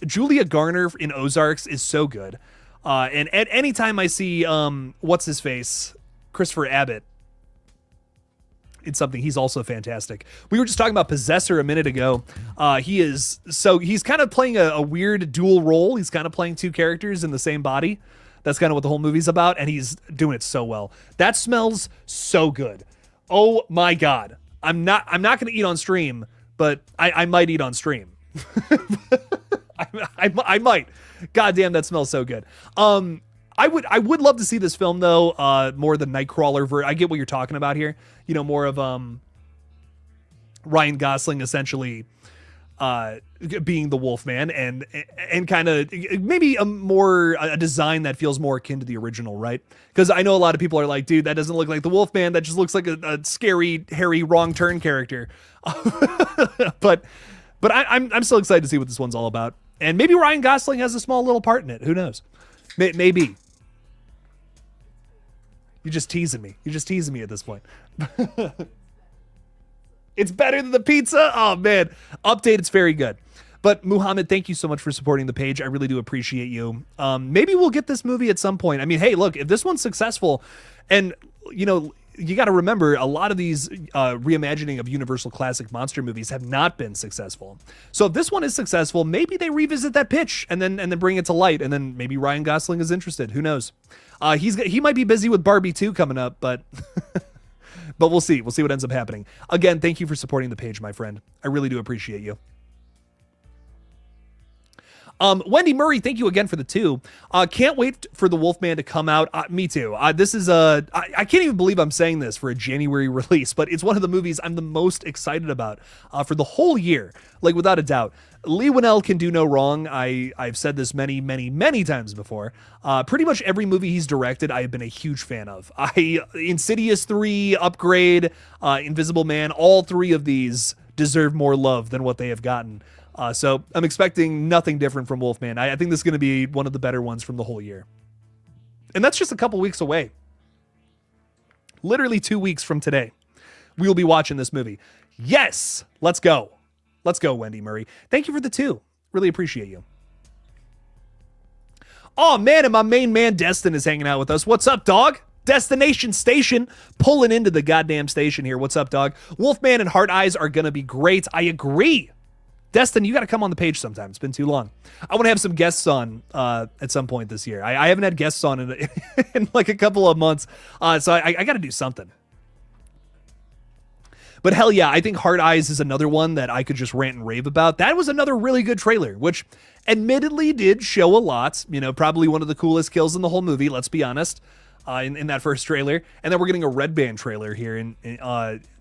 Julia Garner in Ozarks is so good. And at any time I see, what's his face? Christopher Abbott. It's something, he's also fantastic. We were just talking about Possessor a minute ago. He's kind of playing a weird dual role. He's kind of playing two characters in the same body. That's kind of what the whole movie's about, and he's doing it so well. That smells so good. Oh my God. I'm not going to eat on stream, but I might eat on stream. I might. God damn, that smells so good. I would love to see this film, though, more the Nightcrawler. I get what you're talking about here. More of Ryan Gosling essentially being the Wolfman, and kind of maybe a design that feels more akin to the original, right? Because I know a lot of people are like, dude, that doesn't look like the Wolfman. That just looks like a scary, hairy, wrong turn character. But I'm still excited to see what this one's all about. And maybe Ryan Gosling has a small little part in it. Who knows? Maybe. You're just teasing me. You're just teasing me at this point. It's better than the pizza? Oh, man. Update, it's very good. But, Muhammad, thank you so much for supporting the page. I really do appreciate you. Maybe we'll get this movie at some point. I mean, hey, look, if this one's successful, and, you got to remember, a lot of these reimagining of Universal classic monster movies have not been successful. So if this one is successful, maybe they revisit that pitch and then bring it to light, and then maybe Ryan Gosling is interested. Who knows? He might be busy with Barbie 2 coming up, but but we'll see. We'll see what ends up happening. Again, thank you for supporting the page, my friend. I really do appreciate you. Wendy Murray, thank you again for the 2. Can't wait for the Wolfman to come out. Me too. This is I can't even believe I'm saying this for a January release, but it's one of the movies I'm the most excited about for the whole year, like without a doubt. Lee Winnell can do no wrong. I've said this many, many, many times before. Pretty much every movie he's directed, I have been a huge fan of. Insidious 3, Upgrade, Invisible Man, all 3 of these deserve more love than what they have gotten. So I'm expecting nothing different from Wolfman. I think this is going to be one of the better ones from the whole year. And that's just a couple weeks away. Literally 2 weeks from today. we will be watching this movie. Yes, let's go. Let's go, Wendy Murray. Thank you for the 2. Really appreciate you. Oh, man, and my main man, Destin, is hanging out with us. What's up, dog? Destination Station, pulling into the goddamn station here. What's up, dog? Wolfman and Heart Eyes are going to be great. I agree. Destin, you got to come on the page sometime. It's been too long. I want to have some guests on at some point this year. I haven't had guests on in like a couple of months, so I got to do something. But hell yeah, I think Heart Eyes is another one that I could just rant and rave about. That was another really good trailer, which admittedly did show a lot. You know, probably one of the coolest kills in the whole movie, let's be honest, in that first trailer. And then we're getting a Red Band trailer here in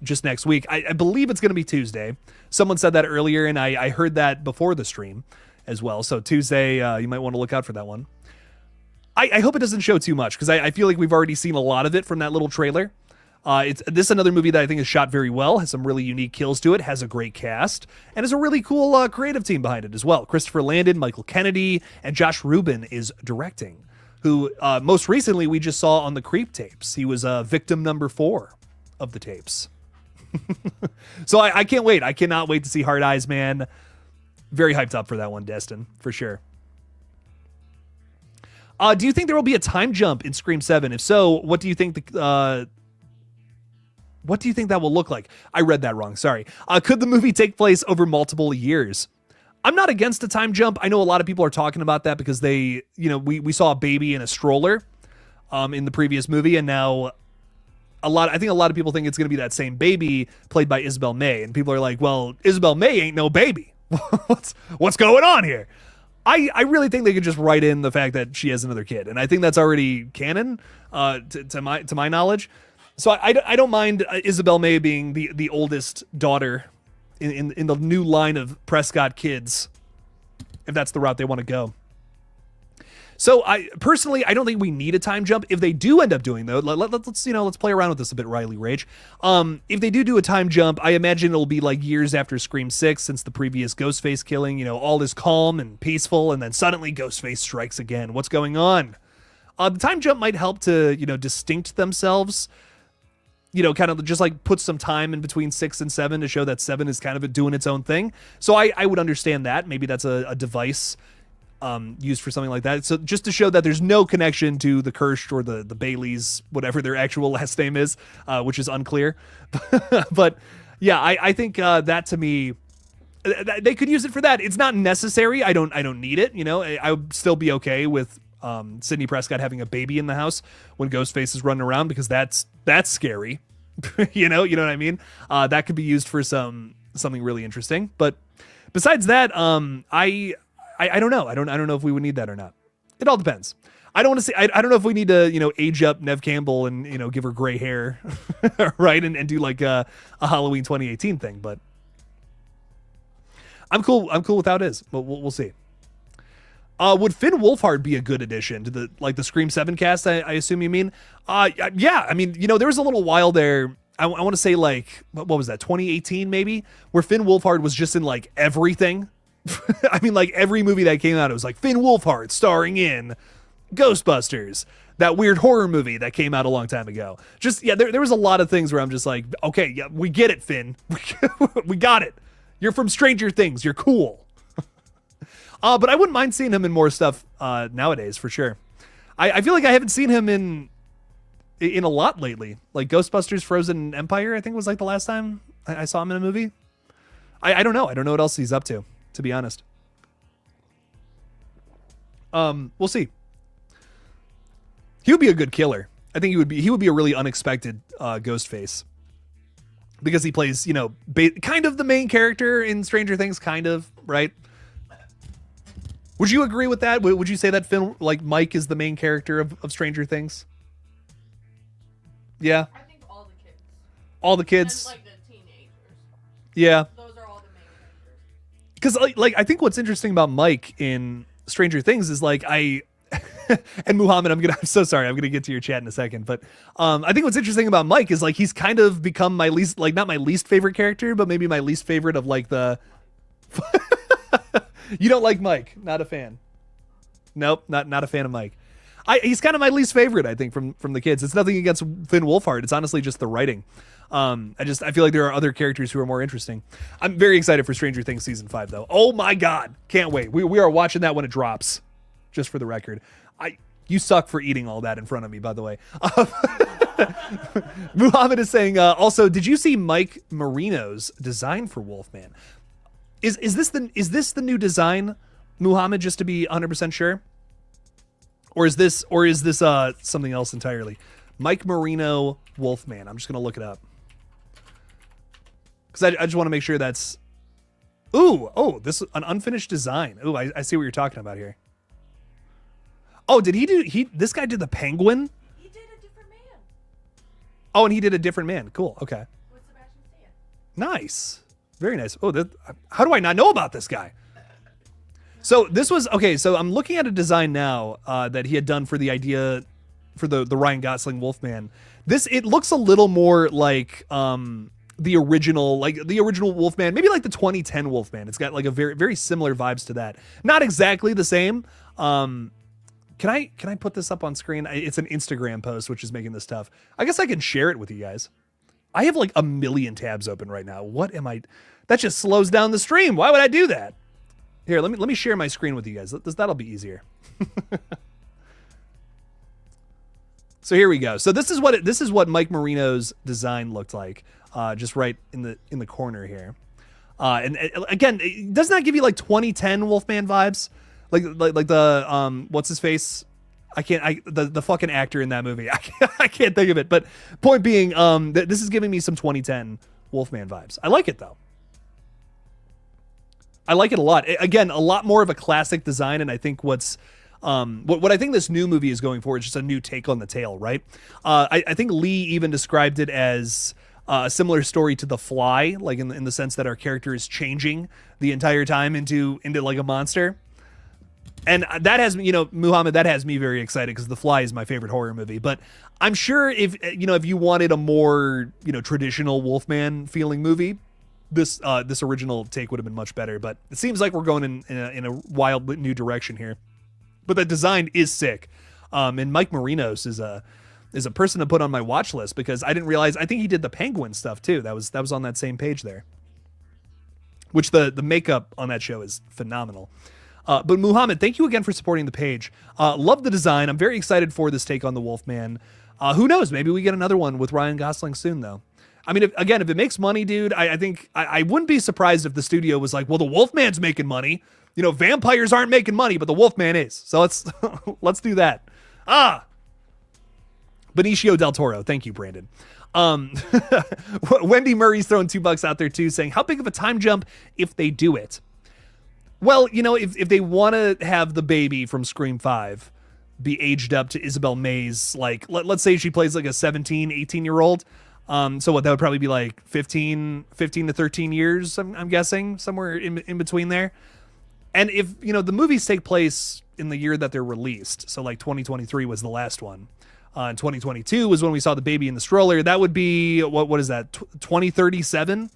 just next week. I believe it's going to be Tuesday. Someone said that earlier, and I heard that before the stream as well. So Tuesday, you might want to look out for that one. I hope it doesn't show too much, because I feel like we've already seen a lot of it from that little trailer. This another movie that I think is shot very well, has some really unique kills to it, has a great cast, and has a really cool creative team behind it as well. Christopher Landon, Michael Kennedy, and Josh Rubin is directing, who most recently we just saw on the Creep tapes. He was victim number 4 of the tapes. So I can't wait. I cannot wait to see Hard Eyes, man. Very hyped up for that one, Destin, for sure. Do you think there will be a time jump in Scream 7? If so, what do you think what do you think that will look like? I read that wrong. Sorry. Could the movie take place over multiple years? I'm not against a time jump. I know a lot of people are talking about that because they, you know, we saw a baby in a stroller in the previous movie, and now I think a lot of people think it's going to be that same baby played by Isabel May, and people are like, well, Isabel May ain't no baby. What's going on here? I really think they could just write in the fact that she has another kid, and I think that's already canon to my knowledge. So I don't mind Isabel May being the oldest daughter in the new line of Prescott kids, if that's the route they want to go. So I personally don't think we need a time jump. If they do end up doing though, let's play around with this a bit, Riley Rage. If they do a time jump, I imagine it'll be like years after Scream 6, since the previous Ghostface killing. You know, all is calm and peaceful, and then suddenly Ghostface strikes again. What's going on? The time jump might help to distinct themselves. Kind of just like put some time in between 6 and 7 to show that 7 is kind of doing its own thing. So I would understand that. Maybe that's a device used for something like that. So just to show that there's no connection to the Kirsch or the Baileys, whatever their actual last name is, which is unclear. But yeah, I think that to me, they could use it for that. It's not necessary. I don't need it. I would still be okay with Sidney Prescott having a baby in the house when Ghostface is running around, because that's scary. you know what I mean? That could be used for something really interesting. But besides that, I don't know. I don't know if we would need that or not. It all depends. I don't want to say, I don't know if we need to, age up Neve Campbell and, give her gray hair, right? And do like a Halloween 2018 thing, but I'm cool with how it is. But we'll see. Would Finn Wolfhard be a good addition to the Scream 7 cast? I assume you mean. Yeah. I mean, there was a little while there. I want to say like, what was that? 2018 maybe, where Finn Wolfhard was just in like everything. I mean, like every movie that came out, it was like Finn Wolfhard starring in Ghostbusters, that weird horror movie that came out a long time ago. Just, yeah, there was a lot of things where I'm just like, okay, yeah, we get it, Finn. We got it. You're from Stranger Things. You're cool. But I wouldn't mind seeing him in more stuff nowadays, for sure. I feel like I haven't seen him in a lot lately. Like Ghostbusters Frozen Empire, I think was like the last time I saw him in a movie. I don't know. I don't know what else he's up to be honest. We'll see. He would be a good killer. I think he would be a really unexpected Ghostface, because he plays, kind of the main character in Stranger Things, kind of, right? Would you agree with that? Would you say that Mike is the main character of Stranger Things? Yeah. I think all the kids. All the kids. And like the teenagers. Yeah. Those are all the main characters. Because like I think what's interesting about Mike in Stranger Things is like and Muhammad, I'm so sorry, I'm gonna get to your chat in a second, but I think what's interesting about Mike is like he's kind of become my least, like not my least favorite character, but maybe my least favorite of like the. You don't like Mike? Not a fan. Nope, not a fan of Mike. He's kind of my least favorite, I think, from the kids. It's nothing against Finn Wolfhard. It's honestly just the writing. I feel like there are other characters who are more interesting. I'm very excited for Stranger Things season 5 though. Oh my god, can't wait. We are watching that when it drops. Just for the record, you suck for eating all that in front of me, by the way. Muhammad is saying, also, did you see Mike Marino's design for Wolfman? Is this the new design, Muhammad, just to be 100% sure? Or is this something else entirely? Mike Marino Wolfman. I'm just gonna look it up. Because I just want to make sure that's... this is an unfinished design. Ooh, I see what you're talking about here. Oh, did this guy did the Penguin? He did a different man. Oh, and he did a different man. Cool. Okay. With Sebastian Stan. Nice. Very nice. Oh, how do I not know about this guy? So this was, okay, so I'm looking at a design now that he had done for the idea, for the Ryan Gosling Wolfman. It looks a little more like the original Wolfman, maybe like the 2010 Wolfman. It's got like a very, very similar vibes to that. Not exactly the same. Can I put this up on screen? It's an Instagram post, which is making this tough. I guess I can share it with you guys. I have like a million tabs open right now. What am I? That just slows down the stream. Why would I do that? Here, let me share my screen with you guys. That'll be easier. So here we go. So this is what Mike Marino's design looked like, just right in the corner here. And again, doesn't that give you like 2010 Wolfman vibes? Like the what's his face? The fucking actor in that movie. I can't think of it. But point being, this is giving me some 2010 Wolfman vibes. I like it though. I like it a lot. Again, a lot more of a classic design, and I think what I think this new movie is going for is just a new take on the tale, right? I think Lee even described it as a similar story to The Fly, like in the sense that our character is changing the entire time into like a monster. And that has, Muhammad, that has me very excited because The Fly is my favorite horror movie. But I'm sure if you wanted a more, traditional Wolfman feeling movie, this original take would have been much better. But it seems like we're going in a wild new direction here. But the design is sick. And Mike Marinos is a person to put on my watch list because I didn't realize, I think he did the Penguin stuff too. That was on that same page there. Which the makeup on that show is phenomenal. But Muhammad, thank you again for supporting the page. Love the design. I'm very excited for this take on the Wolfman. Who knows? Maybe we get another one with Ryan Gosling soon, though. I mean, if it makes money, dude, I think I wouldn't be surprised if the studio was like, well, the Wolfman's making money. Vampires aren't making money, but the Wolfman is. So let's do that. Benicio del Toro. Thank you, Brandon. Wendy Murray's throwing $2 out there, too, saying, how big of a time jump if they do it? Well, if they want to have the baby from Scream 5 be aged up to Isabel May's, like, let's say she plays like a 17, 18-year-old. So what, that would probably be like 15 to 13 years, I'm guessing, somewhere in between there. And if, the movies take place in the year that they're released, so like 2023 was the last one. And 2022 was when we saw the baby in the stroller. That would be, what is that, 2037?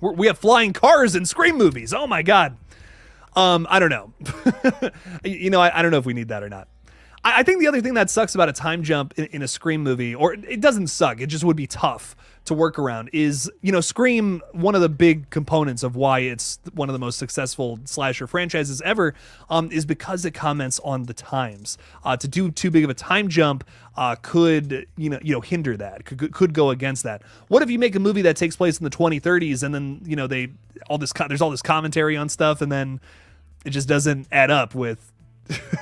We have flying cars in Scream movies. Oh my God. I don't know. I don't know if we need that or not. I think the other thing that sucks about a time jump in a Scream movie, or it doesn't suck, it just would be tough to work around, is, Scream, one of the big components of why it's one of the most successful slasher franchises ever, is because it comments on the times. To do too big of a time jump could, hinder that, could go against that. What if you make a movie that takes place in the 2030s and then, there's all this commentary on stuff and then it just doesn't add up with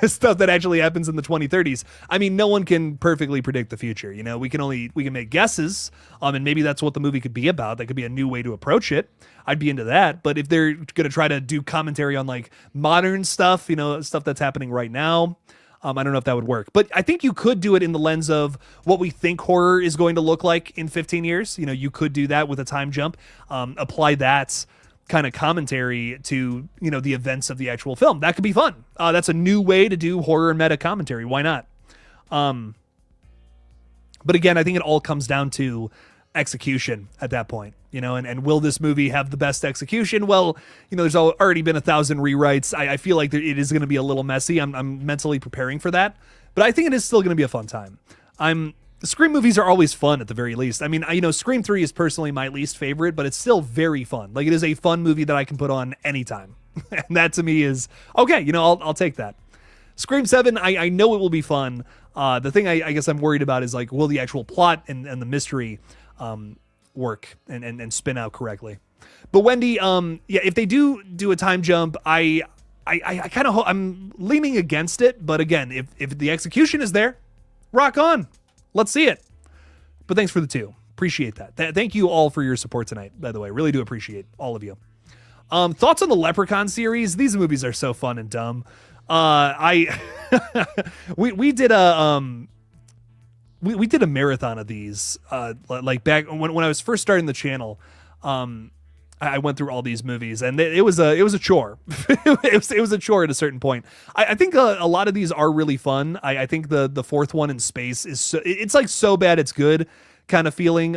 stuff that actually happens in the 2030s. I mean, no one can perfectly predict the future. We can make guesses, and maybe that's what the movie could be about. That could be a new way to approach it. I'd be into that. But if they're going to try to do commentary on like modern stuff, stuff that's happening right now, I don't know if that would work. But I think you could do it in the lens of what we think horror is going to look like in 15 years. You could do that with a time jump, apply that kind of commentary to, the events of the actual film. That could be fun. That's a new way to do horror and meta commentary. Why not? But again, I think it all comes down to execution at that point, and will this movie have the best execution? Well, there's already been 1,000 rewrites. I feel like it is going to be a little messy. I'm mentally preparing for that, but I think it is still going to be a fun time. I'm the Scream movies are always fun at the very least. I mean, Scream 3 is personally my least favorite, but it's still very fun. Like, it is a fun movie that I can put on anytime. And that to me is, okay, I'll take that. Scream 7, I know it will be fun. The thing I guess I'm worried about is, like, will the actual plot and the mystery work and spin out correctly? But Wendy, if they do a time jump, I kind of I'm leaning against it. But again, if the execution is there, rock on. Let's see it. But thanks for the 2. Appreciate that. Thank you all for your support tonight, by the way. Really do appreciate all of you. Thoughts on the Leprechaun series? These movies are so fun and dumb. We did a we did a marathon of these like back when I was first starting the channel. I went through all these movies, and it was a chore. it was a chore at a certain point. I think a lot of these are really fun. I think the fourth one in space is it's like so bad it's good kind of feeling.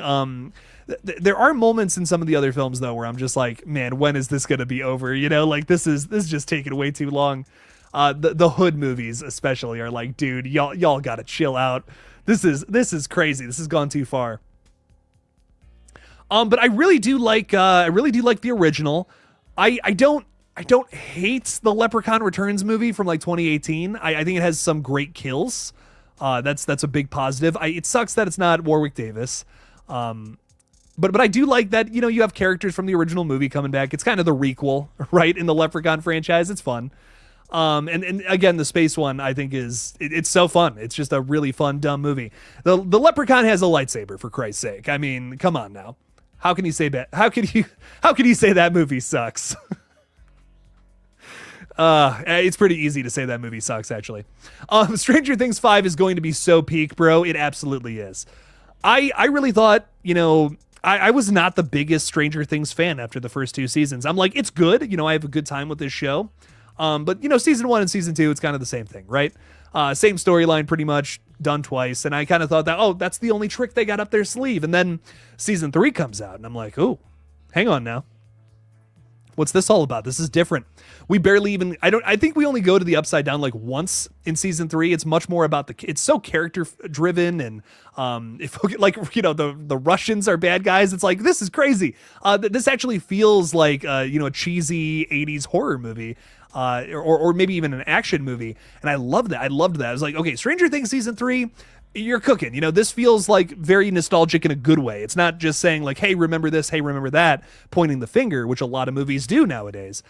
There are moments in some of the other films though where I'm just like, man, when is this gonna be over? Like this is just taking way too long. The Hood movies especially are like, dude, y'all gotta chill out. This is crazy. This has gone too far. But I really do like the original. I don't hate the Leprechaun Returns movie from like 2018. I think it has some great kills. That's a big positive. It sucks that it's not Warwick Davis. But I do like that, you have characters from the original movie coming back. It's kind of the requel, right, in the Leprechaun franchise. It's fun. And again, the space one I think it's so fun. It's just a really fun, dumb movie. The Leprechaun has a lightsaber, for Christ's sake. I mean, come on now. How can you say that? How can you say that movie sucks? It's pretty easy to say that movie sucks, actually. Stranger Things 5 is going to be so peak, bro. It absolutely is. I really thought, I was not the biggest Stranger Things fan after the first 2 seasons. I'm like, it's good. I have a good time with this show. But season 1 and season 2, it's kind of the same thing, right? Same storyline pretty much, done twice. And I kind of thought that, that's the only trick they got up their sleeve. And then season 3 comes out and I'm like, oh, hang on now. What's this all about? This is different. We barely even, I think we only go to the Upside Down like once in season 3. It's much more about it's so character driven. And, if the Russians are bad guys, it's like, this is crazy. This actually feels like, a cheesy 80s horror movie. Or maybe even an action movie. And I loved that. I was like, okay, Stranger Things season 3, you're cooking. This feels like very nostalgic in a good way. It's not just saying like, hey, remember this, hey, remember that, pointing the finger, which a lot of movies do nowadays.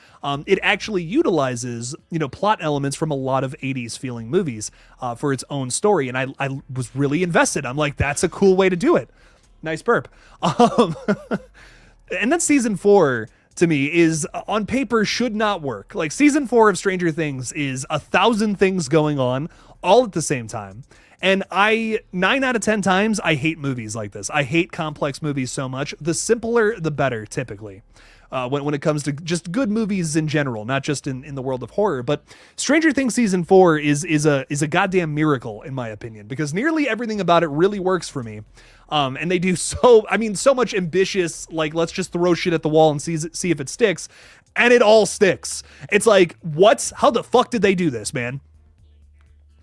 It actually utilizes, plot elements from a lot of 80s feeling movies for its own story. And I was really invested. I'm like, that's a cool way to do it. Nice burp. And then season 4, to me, is on paper should not work. Like season 4 of Stranger Things is 1,000 things going on all at the same time. And 9 out of 10 times, I hate movies like this. I hate complex movies so much. The simpler, the better, typically. When it comes to just good movies in general, not just in the world of horror. But Stranger Things season 4 is a goddamn miracle, in my opinion, because nearly everything about it really works for me. And they do so much ambitious, like, let's just throw shit at the wall and see if it sticks. And it all sticks. It's like, how the fuck did they do this, man?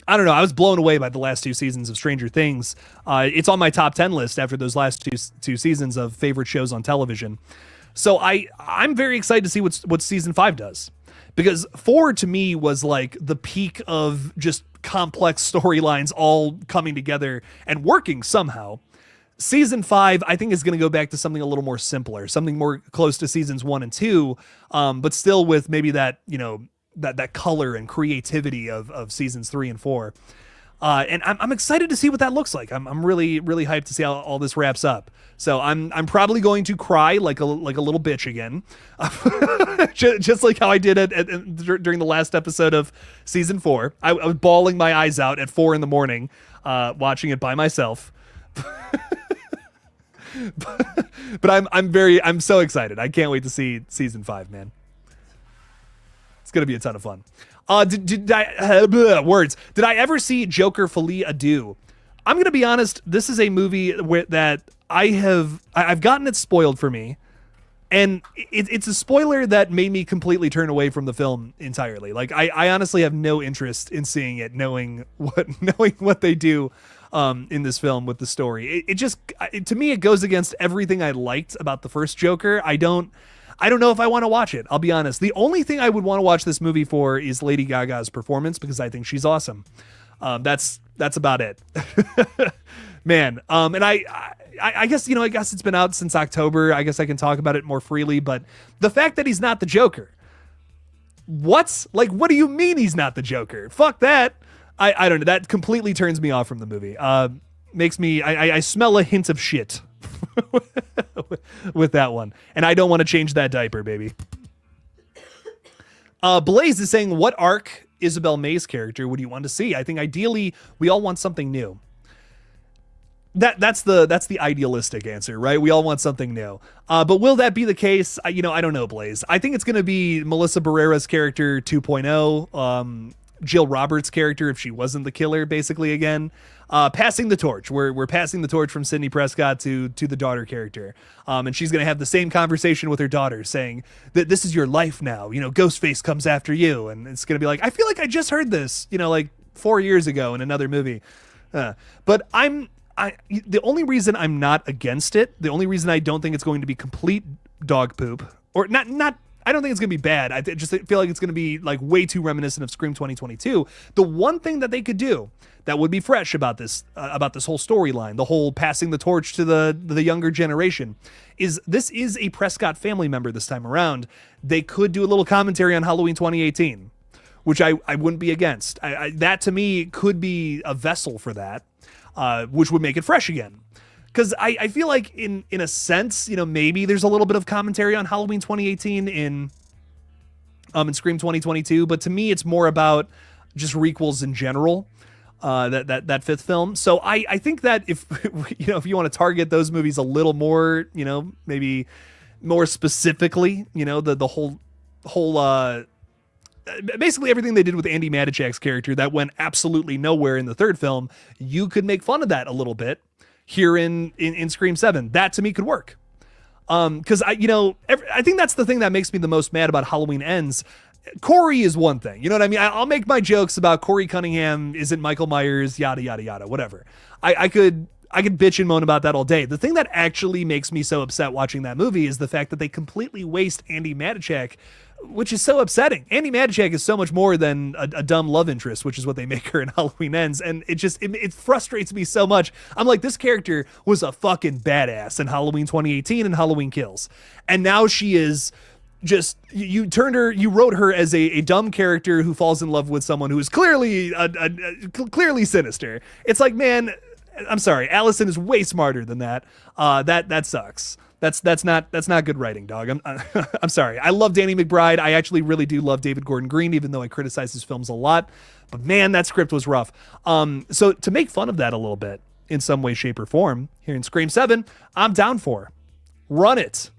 I don't know. I was blown away by the last 2 seasons of Stranger Things. It's on my top 10 list after those last two seasons of favorite shows on television. So I'm very excited to see what season 5 does, because 4 to me was like the peak of just complex storylines all coming together and working somehow. Season 5, I think, is going to go back to something a little more simpler, something more close to seasons 1 and 2, but still with maybe that, that color and creativity of seasons 3 and 4. And I'm excited to see what that looks like. I'm really, really hyped to see how all this wraps up. So I'm probably going to cry like a little bitch again, just like how I did during the last episode of season 4. I was bawling my eyes out at 4 a.m, watching it by myself. But I'm so excited. I can't wait to see season 5, man. It's gonna be a ton of fun. Did I ever see Joker Folie à Deux? I'm gonna be honest. This is a movie that I've gotten it spoiled for me, and it's a spoiler that made me completely turn away from the film entirely. Like I honestly have no interest in seeing it, knowing what they do in this film with the story. To me, it goes against everything I liked about the first Joker. I don't know if I want to watch it. I'll be honest. The only thing I would want to watch this movie for is Lady Gaga's performance, because I think she's awesome. That's about it. Man. And I guess, I guess it's been out since October. I guess I can talk about it more freely, but the fact that he's not the Joker, what do you mean he's not the Joker? Fuck that. I don't know. That completely turns me off from the movie. Makes me, I smell a hint of shit with that one. And I don't want to change that diaper, baby. Blaze is saying, what arc Isabel May's character would you want to see? I think ideally we all want something new. That's the idealistic answer, right? We all want something new. But will that be the case? I don't know, Blaze. I think it's going to be Melissa Barrera's character 2.0, Jill Roberts' character, if she wasn't the killer, basically, again. Passing the torch. We're passing the torch from Sidney Prescott to the daughter character. And she's going to have the same conversation with her daughter, saying that this is your life now. Ghostface comes after you. And it's going to be like, I feel like I just heard this, like 4 years ago in another movie. But the only reason I'm not against it, the only reason I don't think it's going to be complete dog poop, or not, I don't think it's going to be bad. I just feel like it's going to be like way too reminiscent of Scream 2022. The one thing that they could do that would be fresh about this whole storyline, the whole passing the torch to the younger generation, is this is a Prescott family member this time around. They could do a little commentary on Halloween 2018, which I wouldn't be against. That to me could be a vessel for that. Which would make it fresh again. Because I feel like in a sense, maybe there's a little bit of commentary on Halloween 2018 in Scream 2022, but to me it's more about just requels in general, that fifth film. So I think that if you want to target those movies a little more, maybe more specifically, the whole basically everything they did with Andy Matichak's character that went absolutely nowhere in the third film, you could make fun of that a little bit here in Scream 7. That to me could work. Because I think that's the thing that makes me the most mad about Halloween Ends. Corey is one thing, you know what I mean? I'll make my jokes about Corey Cunningham isn't Michael Myers, yada, yada, yada, whatever. I could bitch and moan about that all day. The thing that actually makes me so upset watching that movie is the fact that they completely waste Andy Matichak, which is so upsetting. Andy Matichak is so much more than a dumb love interest, which is what they make her in Halloween Ends. And it frustrates me so much. I'm like, this character was a fucking badass in Halloween 2018 and Halloween Kills. And now she is just, you wrote her as a dumb character who falls in love with someone who is clearly sinister. It's like, man, I'm sorry, Allison is way smarter than that. That sucks. That's not good writing, dog. I'm sorry. I love Danny McBride. I actually really do love David Gordon Green, even though I criticize his films a lot. But man, that script was rough. So to make fun of that a little bit in some way, shape, or form here in Scream 7, I'm down for. Run it.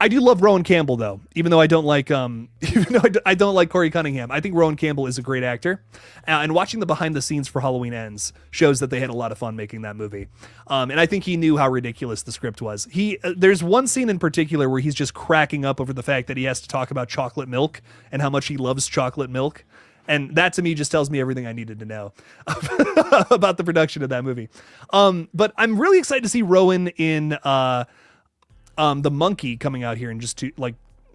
I do love Rowan Campbell though, even though I don't like I don't like Corey Cunningham. I think Rowan Campbell is a great actor, and watching the behind the scenes for Halloween Ends shows that they had a lot of fun making that movie. And I think he knew how ridiculous the script was. There's one scene in particular where he's just cracking up over the fact that he has to talk about chocolate milk and how much he loves chocolate milk. And that to me just tells me everything I needed to know about the production of that movie. But I'm really excited to see Rowan in The Monkey coming out here in just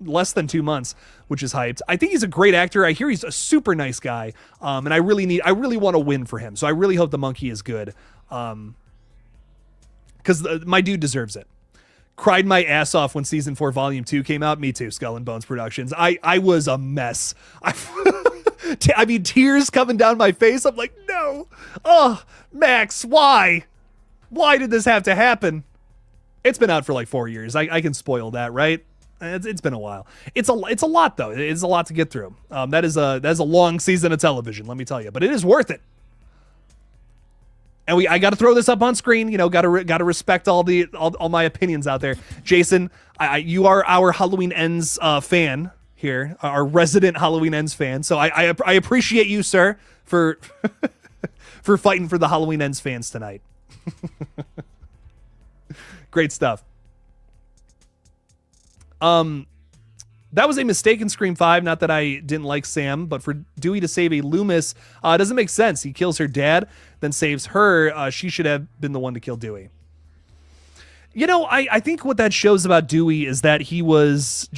less than 2 months, which is hyped. I think he's a great actor. I hear he's a super nice guy. And I really want to win for him. So I really hope The Monkey is good. Because my dude deserves it. Cried my ass off when season 4 volume 2 came out. Me too. Skull and Bones Productions. I was a mess. I mean, tears coming down my face. I'm like, no. Oh, Max, why? Why did this have to happen? It's been out for like 4 years. I can spoil that, right? It's been a while. It's a lot though. It's a lot to get through. That is a long season of television, let me tell you. But it is worth it. And I got to throw this up on screen. Got to respect all my opinions out there. Jason, you are our Halloween Ends fan here, our resident Halloween Ends fan. So I appreciate you, sir, for for fighting for the Halloween Ends fans tonight. Great stuff. That was a mistake in Scream 5. Not that I didn't like Sam, but for Dewey to save a Loomis doesn't make sense. He kills her dad, then saves her. She should have been the one to kill Dewey. You know, I think what that shows about Dewey is that he was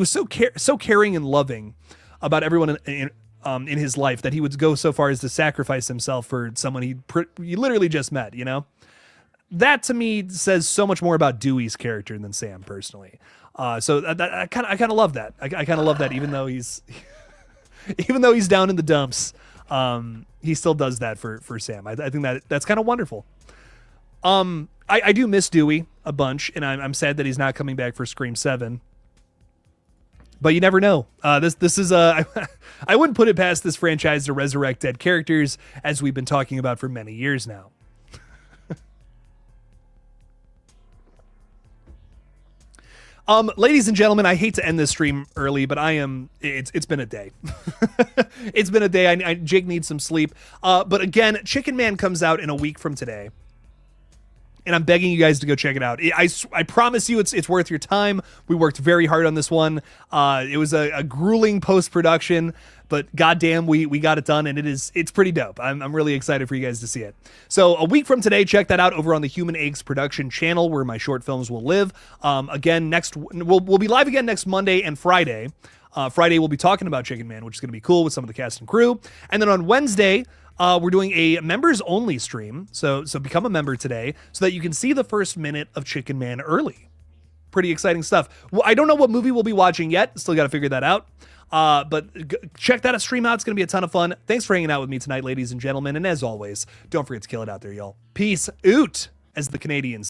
so caring and loving about everyone in his life that he would go so far as to sacrifice himself for someone he literally just met, you know? That to me says so much more about Dewey's character than Sam personally. So I kind of love that. I kind of love that even though he's down in the dumps, he still does that for Sam. I think that's kind of wonderful. I do miss Dewey a bunch, and I'm sad that he's not coming back for Scream 7. But you never know. This is I wouldn't put it past this franchise to resurrect dead characters, as we've been talking about for many years now. Ladies and gentlemen, I hate to end this stream early, but it's been a day. It's been a day. Jake needs some sleep. But again, Chicken Man comes out in a week from today. And I'm begging you guys to go check it out. I promise you it's worth your time. We worked very hard on this one. It was a grueling post-production, but goddamn, we got it done, and it's pretty dope. I'm really excited for you guys to see it. So a week from today, check that out over on the Human Eggs production channel where my short films will live. Again, we'll be live again next Monday and Friday. Friday, we'll be talking about Chicken Man, which is going to be cool with some of the cast and crew. And then on Wednesday, we're doing a members only stream. So become a member today so that you can see the first minute of Chicken Man early. Pretty exciting stuff. Well, I don't know what movie we'll be watching yet. Still got to figure that out. But check that stream out. It's going to be a ton of fun. Thanks for hanging out with me tonight, ladies and gentlemen. And as always, don't forget to kill it out there, y'all. Peace out, as the Canadians